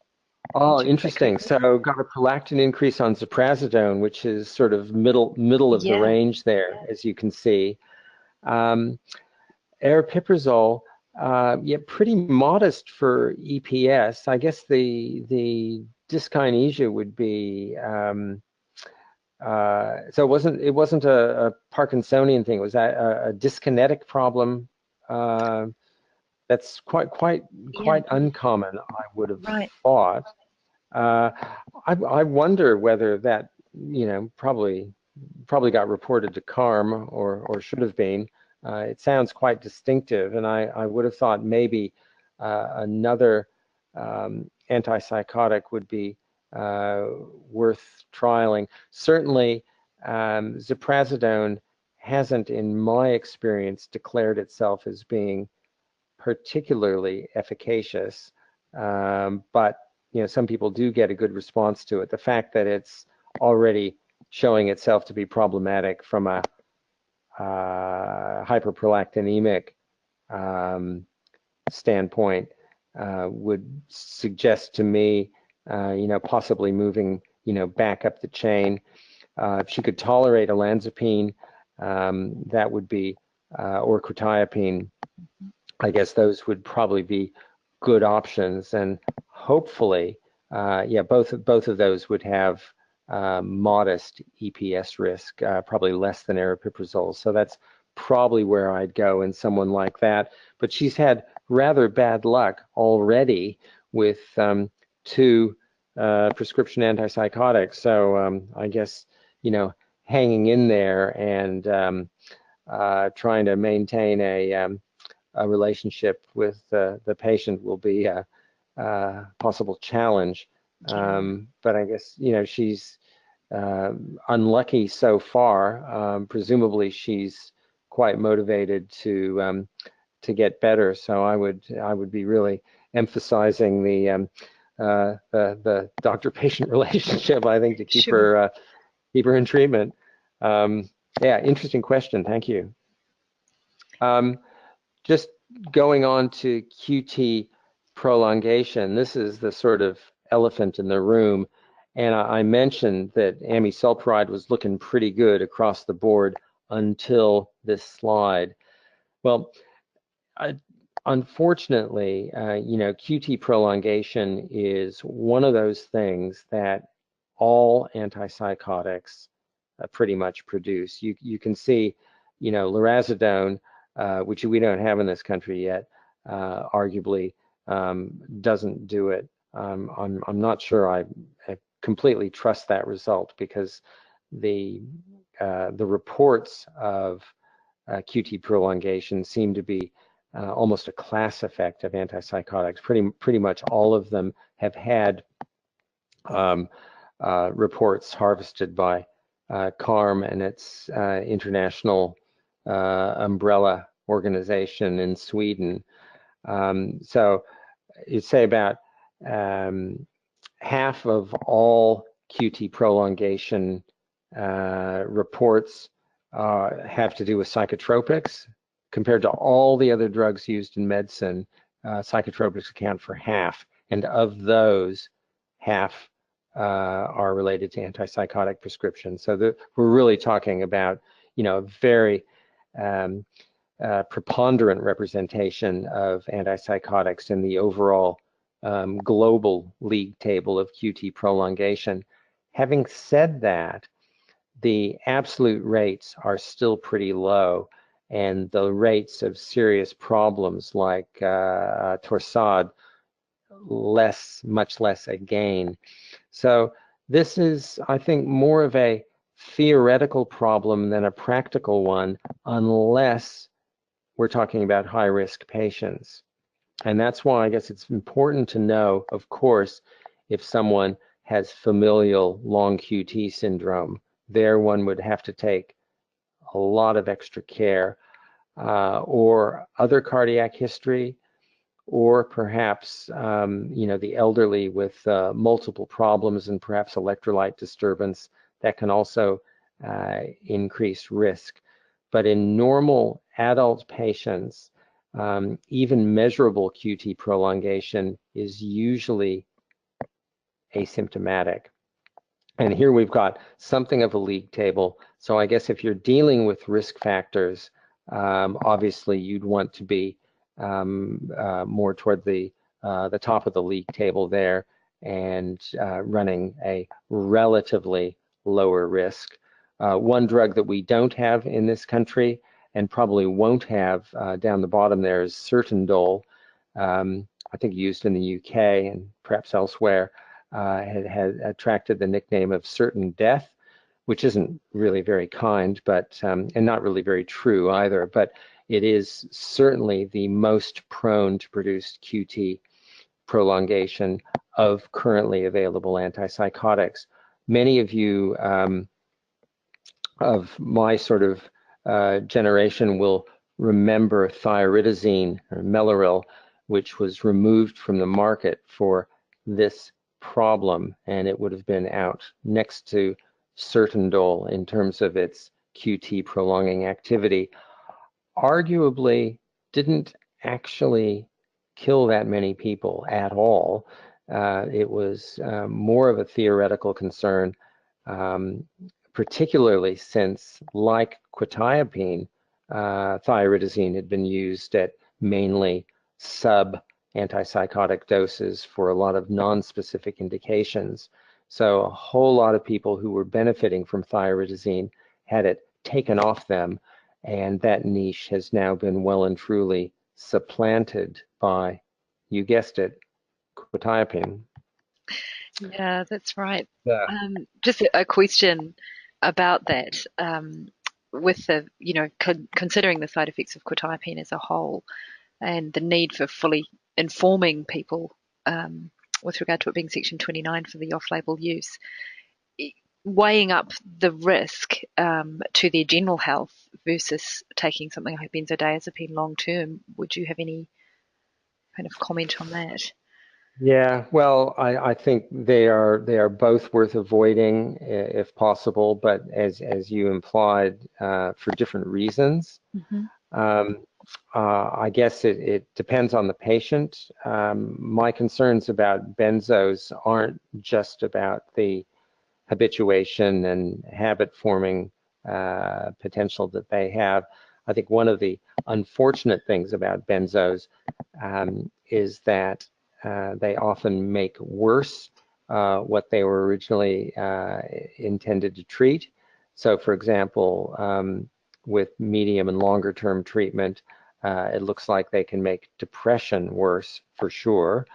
Oh, interesting. So got a prolactin increase on ziprasidone, which is sort of middle of the range there, as you can see. Aripiprazole, pretty modest for EPS. I guess the dyskinesia would be so it wasn't a Parkinsonian thing. It was a dyskinetic problem. That's quite uncommon, I would have thought. I wonder whether that probably got reported to CARM or should have been. It sounds quite distinctive, and I would have thought maybe another antipsychotic would be worth trialing. Certainly, ziprasidone hasn't, in my experience, declared itself as being particularly efficacious, but some people do get a good response to it. The fact that it's already showing itself to be problematic from a hyperprolactinemic standpoint would suggest to me, possibly moving, back up the chain. If she could tolerate olanzapine, that would be, or quetiapine, I guess those would probably be good options, and hopefully, both of those would have modest EPS risk, probably less than aripiprazole. So that's probably where I'd go in someone like that. But she's had rather bad luck already with 2 prescription antipsychotics. So I guess, hanging in there and trying to maintain a relationship with the patient will be a possible challenge. But I guess, she's unlucky so far. Presumably she's quite motivated to get better. So I would be really emphasizing the doctor-patient relationship, I think, to keep her in treatment. Yeah, interesting question. Thank you. Just going on to QT prolongation, this is the sort of elephant in the room. And I mentioned that amisulpride was looking pretty good across the board until this slide. Well, unfortunately, QT prolongation is one of those things that all antipsychotics pretty much produce. You can see, lorazepam, which we don't have in this country yet, arguably doesn't do it. I'm not sure I completely trust that result, because the reports of QT prolongation seem to be almost a class effect of antipsychotics. Pretty much all of them have had reports harvested by CARM and its international umbrella organization in Sweden. So you'd say about half of all QT prolongation reports have to do with psychotropics. Compared to all the other drugs used in medicine, psychotropics account for half, and of those, half are related to antipsychotic prescriptions. So we're really talking about, very preponderant representation of antipsychotics in the overall global league table of QT prolongation. Having said that, the absolute rates are still pretty low, and the rates of serious problems like torsade, much less again. So this is, I think, more of a theoretical problem than a practical one, unless we're talking about high-risk patients. And that's why I guess it's important to know, of course, if someone has familial long QT syndrome, there one would have to take a lot of extra care, or other cardiac history, or perhaps, the elderly with multiple problems and perhaps electrolyte disturbance that can also increase risk. But in normal adult patients, even measurable QT prolongation is usually asymptomatic. And here we've got something of a league table. So I guess if you're dealing with risk factors, obviously you'd want to be more toward the top of the league table there, and running a relatively lower risk. One drug that we don't have in this country, and probably won't have down the bottom there, is Sertindol, I think used in the UK and perhaps elsewhere, had attracted the nickname of certain death, which isn't really very kind, but and not really very true either, but it is certainly the most prone to produce QT prolongation of currently available antipsychotics. Many of you of my sort of generation will remember thioridazine, or Mellaril, which was removed from the market for this problem, and it would have been out next to Sertindol in terms of its QT prolonging activity. Arguably didn't actually kill that many people at all. It was more of a theoretical concern, particularly since, like Quetiapine, thioridazine had been used at mainly sub-antipsychotic doses for a lot of non-specific indications. So a whole lot of people who were benefiting from thioridazine had it taken off them, and that niche has now been well and truly supplanted by, you guessed it, quetiapine. Yeah, that's right. Yeah. Just a question about that. With the, considering the side effects of quetiapine as a whole and the need for fully informing people with regard to it being Section 29 for the off-label use, weighing up the risk to their general health versus taking something like benzodiazepine long term, would you have any kind of comment on that? Yeah, well, I think they are both worth avoiding if possible, but as you implied, for different reasons. Mm-hmm. Um, I guess it depends on the patient. My concerns about benzos aren't just about the habituation and habit forming potential that they have. I think one of the unfortunate things about benzos is that they often make worse what they were originally intended to treat. So for example, with medium and longer term treatment, it looks like they can make depression worse for sure,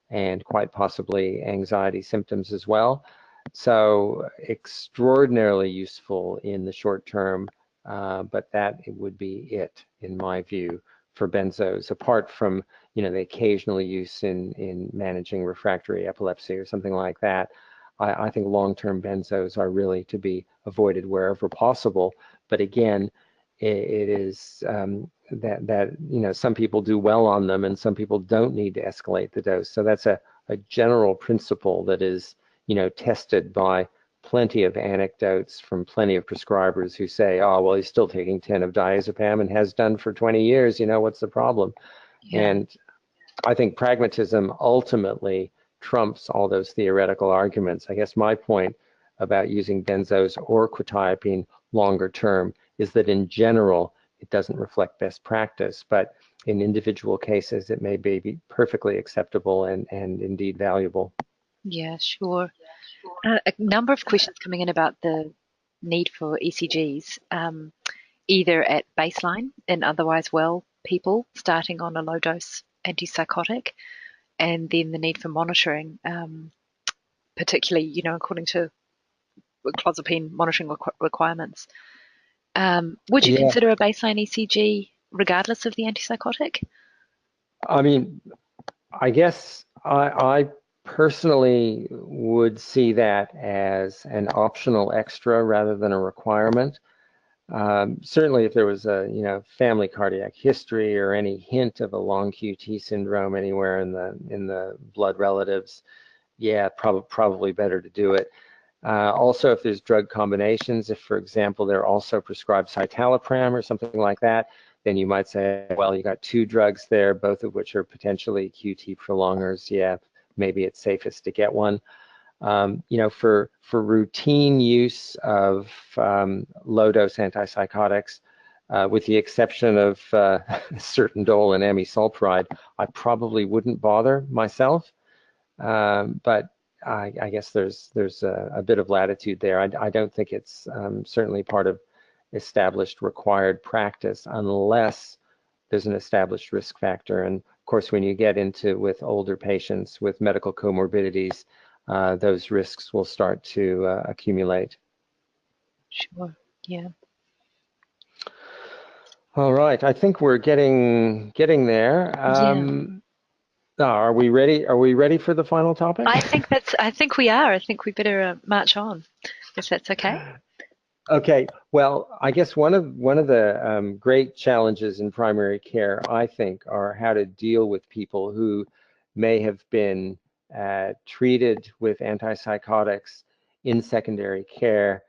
and quite possibly anxiety symptoms as well. So extraordinarily useful in the short term, but that it would be it, in my view, for benzos, apart from the occasional use in managing refractory epilepsy or something like that. I think long-term benzos are really to be avoided wherever possible. But again, it is that some people do well on them and some people don't need to escalate the dose. So that's a general principle that is tested by plenty of anecdotes from plenty of prescribers who say, oh, well, he's still taking 10 of diazepam and has done for 20 years, what's the problem? Yeah. And I think pragmatism ultimately trumps all those theoretical arguments. I guess my point about using benzos or quetiapine longer term is that in general, it doesn't reflect best practice, but in individual cases, it may be perfectly acceptable and indeed valuable. Yeah, sure. A number of questions coming in about the need for ECGs, either at baseline in otherwise well people starting on a low dose antipsychotic, and then the need for monitoring, particularly, according to clozapine monitoring requirements. Would you Yeah, consider a baseline ECG regardless of the antipsychotic? I mean, I guess I personally would see that as an optional extra rather than a requirement. Certainly, if there was a family cardiac history or any hint of a long QT syndrome anywhere in the blood relatives, yeah, probably better to do it. Also, if there's drug combinations, if, for example, they're also prescribed citalopram or something like that, then you might say, well, you got two drugs there, both of which are potentially QT prolongers. Yeah, maybe it's safest to get one. For routine use of low-dose antipsychotics, with the exception of Sertindole and amisulpride, I probably wouldn't bother myself. But I guess there's a bit of latitude there. I don't think it's certainly part of established required practice unless there's an established risk factor. And of course, when you get into with older patients with medical comorbidities, those risks will start to accumulate. Sure. Yeah. All right, I think we're getting there. Yeah. Are we ready? Are we ready for the final topic? I think we are. I think we better march on, if that's okay. Okay, well, I guess one of the great challenges in primary care, I think, are how to deal with people who may have been treated with antipsychotics in secondary care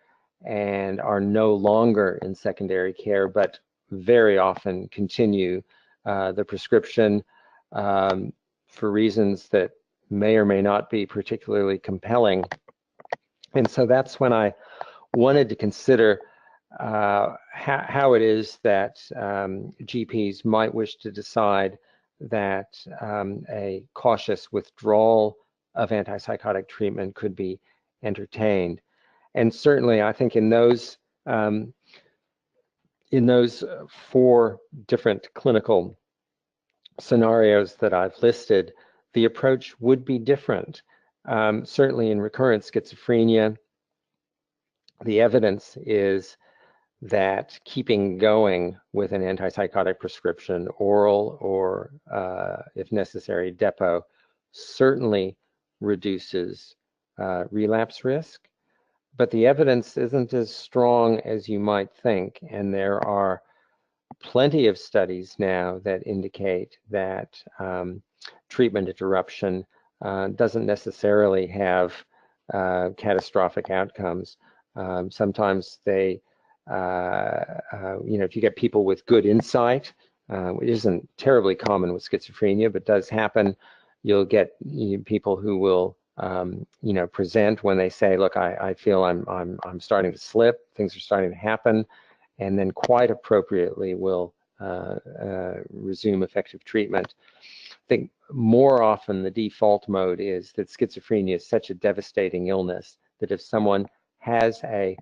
and are no longer in secondary care, but very often continue the prescription for reasons that may or may not be particularly compelling. And so that's when I wanted to consider how it is that GPs might wish to decide that a cautious withdrawal of antipsychotic treatment could be entertained. And certainly, I think in those in those 4 different clinical scenarios that I've listed, the approach would be different. Certainly in recurrent schizophrenia, the evidence is that keeping going with an antipsychotic prescription, oral or, if necessary, depot, certainly reduces relapse risk. But the evidence isn't as strong as you might think, and there are plenty of studies now that indicate that treatment interruption doesn't necessarily have catastrophic outcomes. Sometimes they, if you get people with good insight, which isn't terribly common with schizophrenia, but does happen, you'll get people who will, present when they say, "Look, I feel I'm starting to slip. Things are starting to happen," and then quite appropriately will resume effective treatment. I think more often the default mode is that schizophrenia is such a devastating illness that if someone has a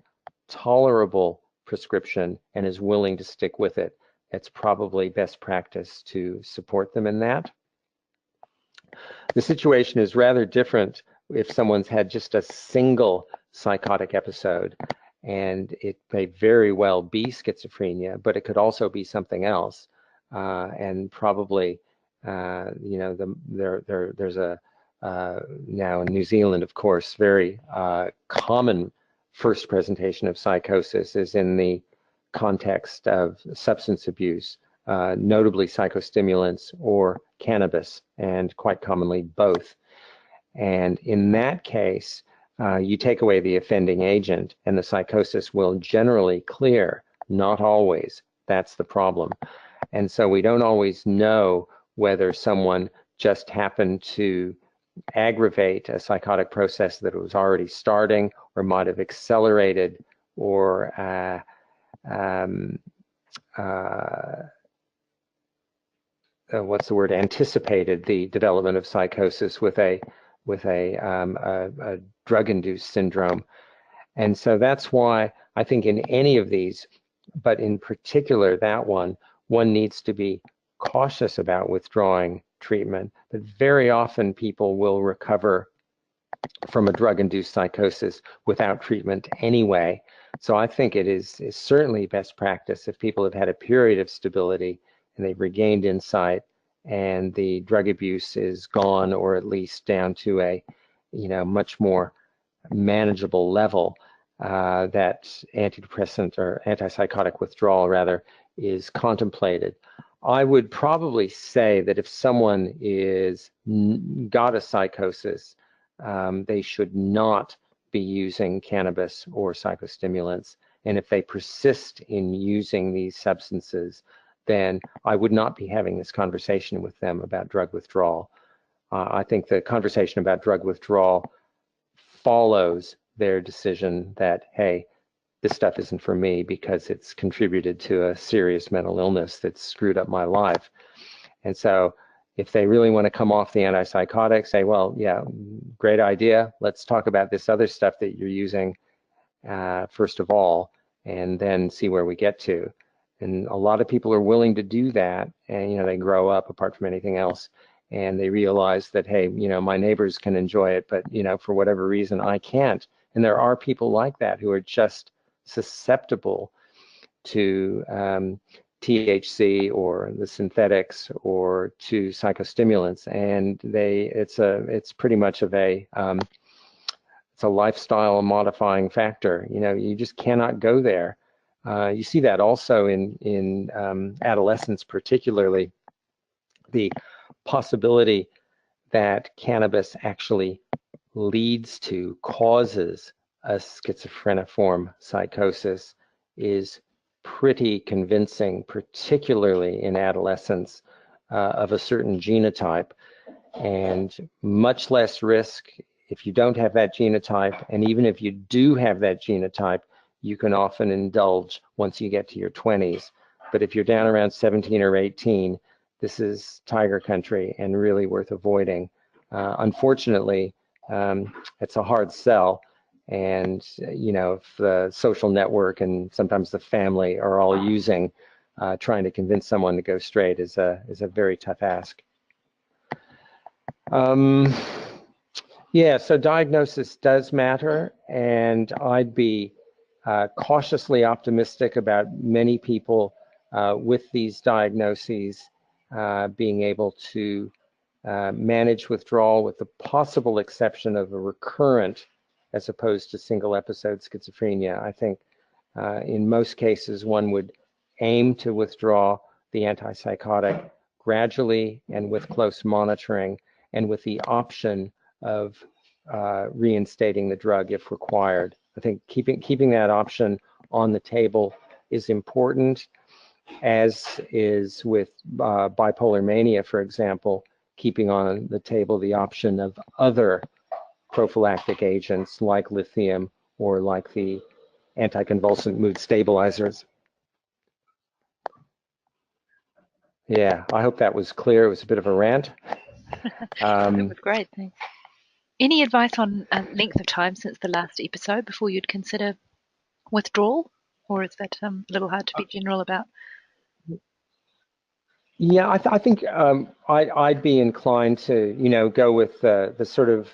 tolerable prescription and is willing to stick with it, it's probably best practice to support them in that. The situation is rather different if someone's had just a single psychotic episode, and it may very well be schizophrenia, but it could also be something else. And probably, there's a now in New Zealand, of course, very common first presentation of psychosis is in the context of substance abuse, notably psychostimulants or cannabis, and quite commonly both. And in that case, you take away the offending agent and the psychosis will generally clear. Not always. That's the problem. And so we don't always know whether someone just happened to aggravate a psychotic process that was already starting, or might have accelerated, or anticipated the development of psychosis with a drug-induced syndrome. And so that's why I think in any of these, but in particular that one needs to be cautious about withdrawing treatment. But very often people will recover from a drug-induced psychosis without treatment anyway. So I think it is certainly best practice if people have had a period of stability and they've regained insight and the drug abuse is gone, or at least down to a much more manageable level, that antidepressant or antipsychotic withdrawal rather is contemplated. I would probably say that if someone is got a psychosis, they should not be using cannabis or psychostimulants. And if they persist in using these substances, then I would not be having this conversation with them about drug withdrawal. I think the conversation about drug withdrawal follows their decision that, hey, this stuff isn't for me because it's contributed to a serious mental illness that's screwed up my life. And so if they really want to come off the antipsychotic, say, well, yeah, great idea. Let's talk about this other stuff that you're using first of all, and then see where we get to. And a lot of people are willing to do that, and they grow up apart from anything else, and they realize that, hey, my neighbors can enjoy it, but for whatever reason I can't. And there are people like that who are just susceptible to THC or the synthetics or to psychostimulants, and it's pretty much of a it's a lifestyle modifying factor. You just cannot go there. You see that also in adolescents, particularly the possibility that cannabis actually leads to, causes a schizophreniform psychosis is pretty convincing, particularly in adolescents of a certain genotype, and much less risk if you don't have that genotype. And even if you do have that genotype, you can often indulge once you get to your 20s. But if you're down around 17 or 18, this is tiger country and really worth avoiding. Unfortunately, it's a hard sell, And if the social network and sometimes the family are all using, trying to convince someone to go straight is a very tough ask. Yeah, so diagnosis does matter, and I'd be cautiously optimistic about many people with these diagnoses being able to manage withdrawal, with the possible exception of a recurrent as opposed to single episode schizophrenia. I think in most cases one would aim to withdraw the antipsychotic gradually and with close monitoring, and with the option of reinstating the drug if required. I think keeping that option on the table is important, as is with bipolar mania, for example, keeping on the table the option of other prophylactic agents like lithium or like the anticonvulsant mood stabilizers. Yeah, I hope that was clear. It was a bit of a rant. It was great, thanks. Any advice on length of time since the last episode before you'd consider withdrawal, or is that a little hard to be general about? Yeah, I think I'd be inclined to, go with the sort of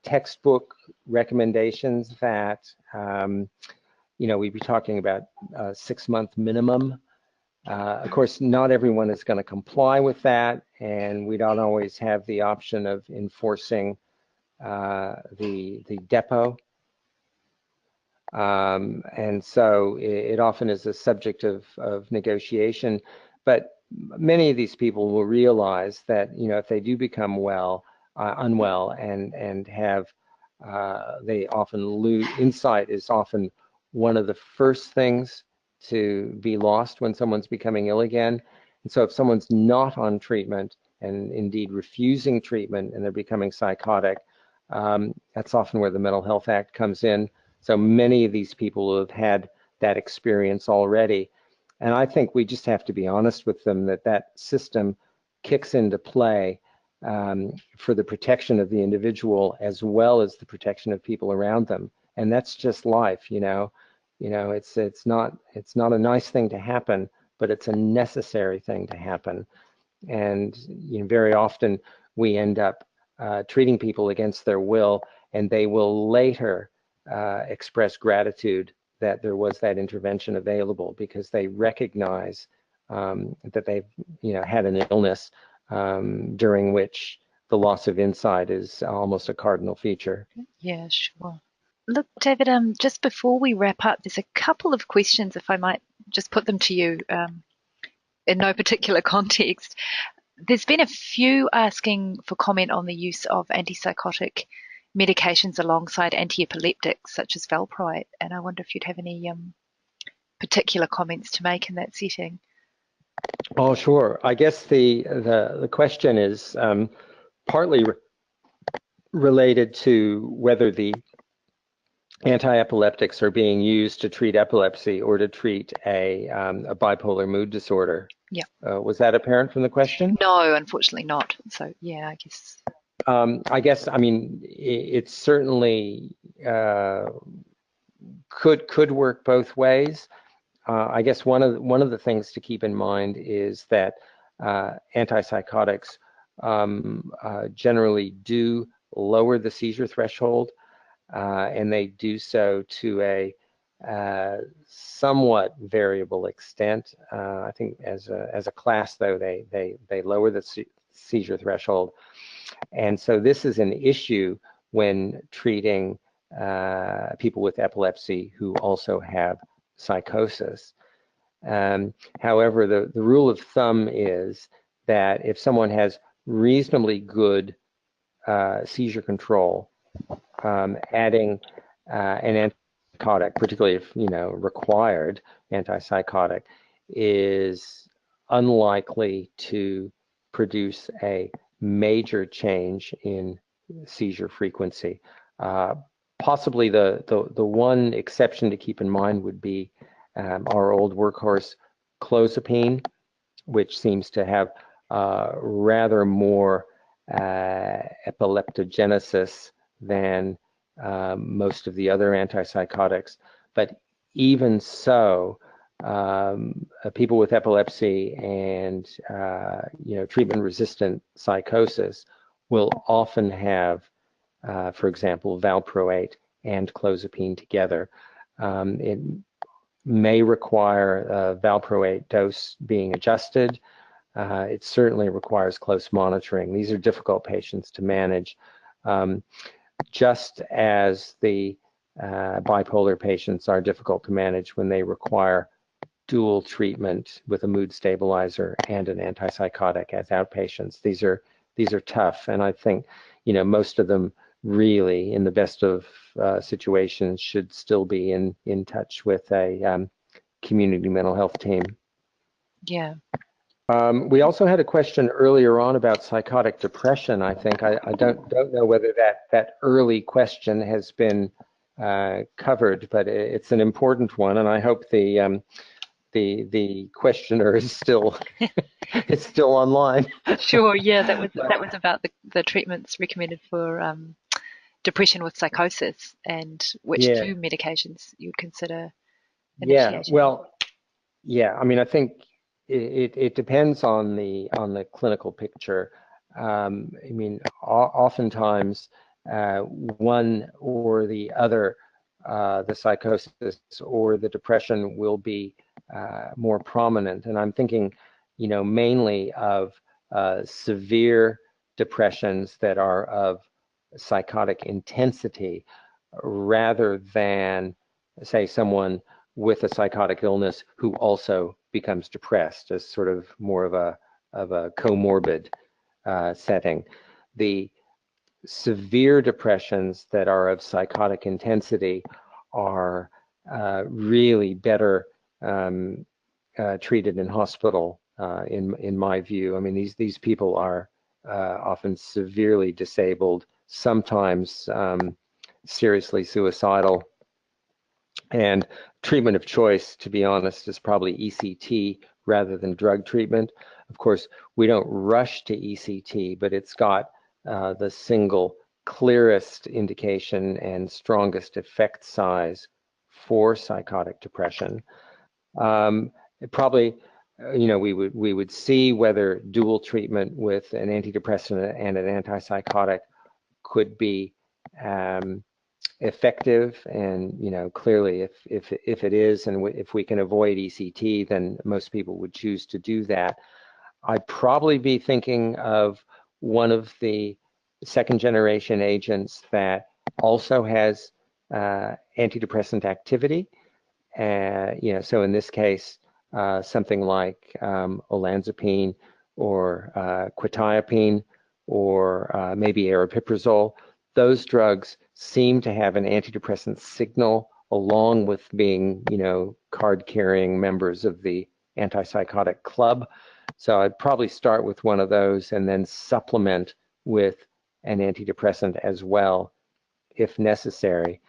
textbook recommendations that, we'd be talking about 6-month minimum. Of course, not everyone is going to comply with that, and we don't always have the option of enforcing the depot. And so it often is a subject of negotiation, but many of these people will realize that, if they do become unwell and have, they often lose, insight is often one of the first things to be lost when someone's becoming ill again. And so if someone's not on treatment and indeed refusing treatment and they're becoming psychotic, that's often where the Mental Health Act comes in. So many of these people will have had that experience already. And I think we just have to be honest with them that system kicks into play for the protection of the individual as well as the protection of people around them. And that's just life, it's not a nice thing to happen, but it's a necessary thing to happen. And very often we end up treating people against their will, and they will later express gratitude that there was that intervention available, because they recognize that they've had an illness during which the loss of insight is almost a cardinal feature. Yeah, sure. Look, David, just before we wrap up, there's a couple of questions, if I might just put them to you in no particular context. There's been a few asking for comment on the use of antipsychotic medications alongside antiepileptics, such as valproate, and I wonder if you'd have any particular comments to make in that setting. Oh, sure. I guess the question is partly related to whether the anti-epileptics are being used to treat epilepsy or to treat a bipolar mood disorder. Yeah. Was that apparent from the question? No, unfortunately not. So yeah, I guess. I mean, it certainly could work both ways. I guess one of the things to keep in mind is that antipsychotics generally do lower the seizure threshold, and they do so to a somewhat variable extent. I think as a class, though, they lower the seizure threshold, and so this is an issue when treating people with epilepsy who also have psychosis. However, the rule of thumb is that if someone has reasonably good seizure control, adding an antipsychotic, particularly if required antipsychotic, is unlikely to produce a major change in seizure frequency. Possibly the one exception to keep in mind would be our old workhorse Clozapine, which seems to have rather more epileptogenesis than most of the other antipsychotics. But even so, people with epilepsy and treatment-resistant psychosis will often have, for example, valproate and clozapine together. It may require valproate dose being adjusted. It certainly requires close monitoring. These are difficult patients to manage, just as the bipolar patients are difficult to manage when they require dual treatment with a mood stabilizer and an antipsychotic as outpatients. These are tough, and I think most of them really, in the best of situations, should still be in touch with a community mental health team. Yeah. We also had a question earlier on about psychotic depression. I think I don't know whether that early question has been covered, but it's an important one, and I hope the questioner is still online. Sure. Yeah, that was about the treatments recommended for depression with psychosis, and which two medications you'd consider initiating. Yeah. Well, yeah. I mean, I think it depends on the clinical picture. I mean, oftentimes one or the other, the psychosis or the depression, will be more prominent. And I'm thinking, mainly of severe depressions that are of psychotic intensity, rather than, say, someone with a psychotic illness who also becomes depressed, as sort of more of a comorbid setting. The severe depressions that are of psychotic intensity are really better treated in hospital, in my view. I mean, these people are often severely disabled, sometimes seriously suicidal. And treatment of choice, to be honest, is probably ECT rather than drug treatment. Of course, we don't rush to ECT, but it's got the single clearest indication and strongest effect size for psychotic depression. Probably, we would see whether dual treatment with an antidepressant and an antipsychotic could be effective, and clearly if it is, and if we can avoid ECT, then most people would choose to do that. I'd probably be thinking of one of the second generation agents that also has antidepressant activity, so in this case something like olanzapine or quetiapine, or maybe aripiprazole. Those drugs seem to have an antidepressant signal, along with being, card-carrying members of the antipsychotic club. So I'd probably start with one of those and then supplement with an antidepressant as well, if necessary.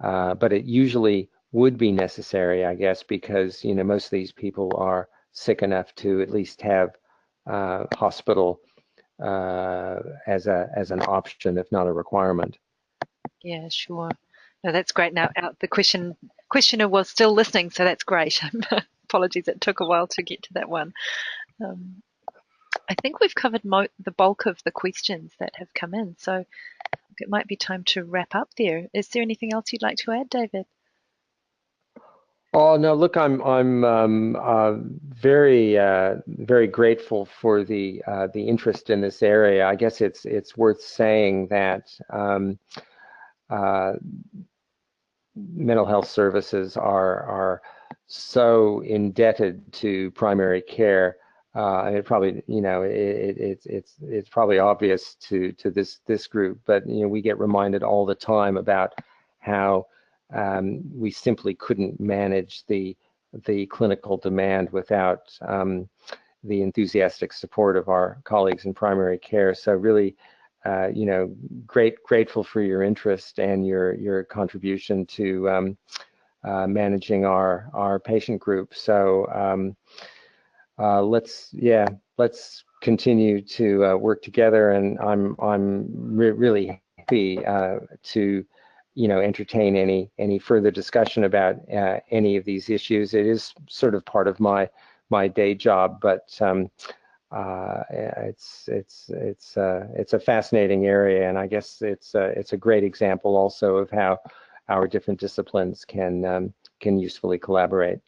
But it usually would be necessary, I guess, because, most of these people are sick enough to at least have hospital as an option, if not a requirement. Yeah, sure. No, that's great. Now, the questioner was still listening, so that's great. Apologies, it took a while to get to that one. I think we've covered the bulk of the questions that have come in, so it might be time to wrap up there. Is there anything else you'd like to add, David? Oh no! Look, I'm very very grateful for the interest in this area. I guess it's worth saying that mental health services are so indebted to primary care. It probably, it's probably obvious to this group, but we get reminded all the time about how we simply couldn't manage the clinical demand without the enthusiastic support of our colleagues in primary care. So really, grateful for your interest and your contribution to managing our patient group. So let's continue to work together, and I'm really happy to entertain any further discussion about any of these issues. It is sort of part of my day job, but it's a fascinating area, and I guess it's a great example also of how our different disciplines can usefully collaborate.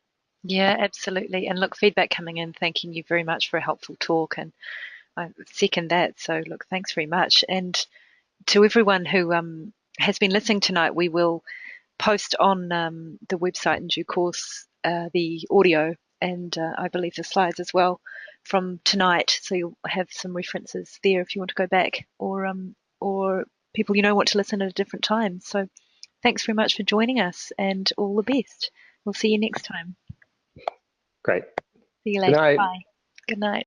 Yeah, absolutely. And look, feedback coming in, thanking you very much for a helpful talk, and I second that. So look, thanks very much. And to everyone who has been listening tonight, we will post on the website in due course the audio and I believe the slides as well from tonight. So you'll have some references there if you want to go back, or people want to listen at a different time. So thanks very much for joining us, and all the best. We'll see you next time. Great. See you Good later. night. Bye. Good night.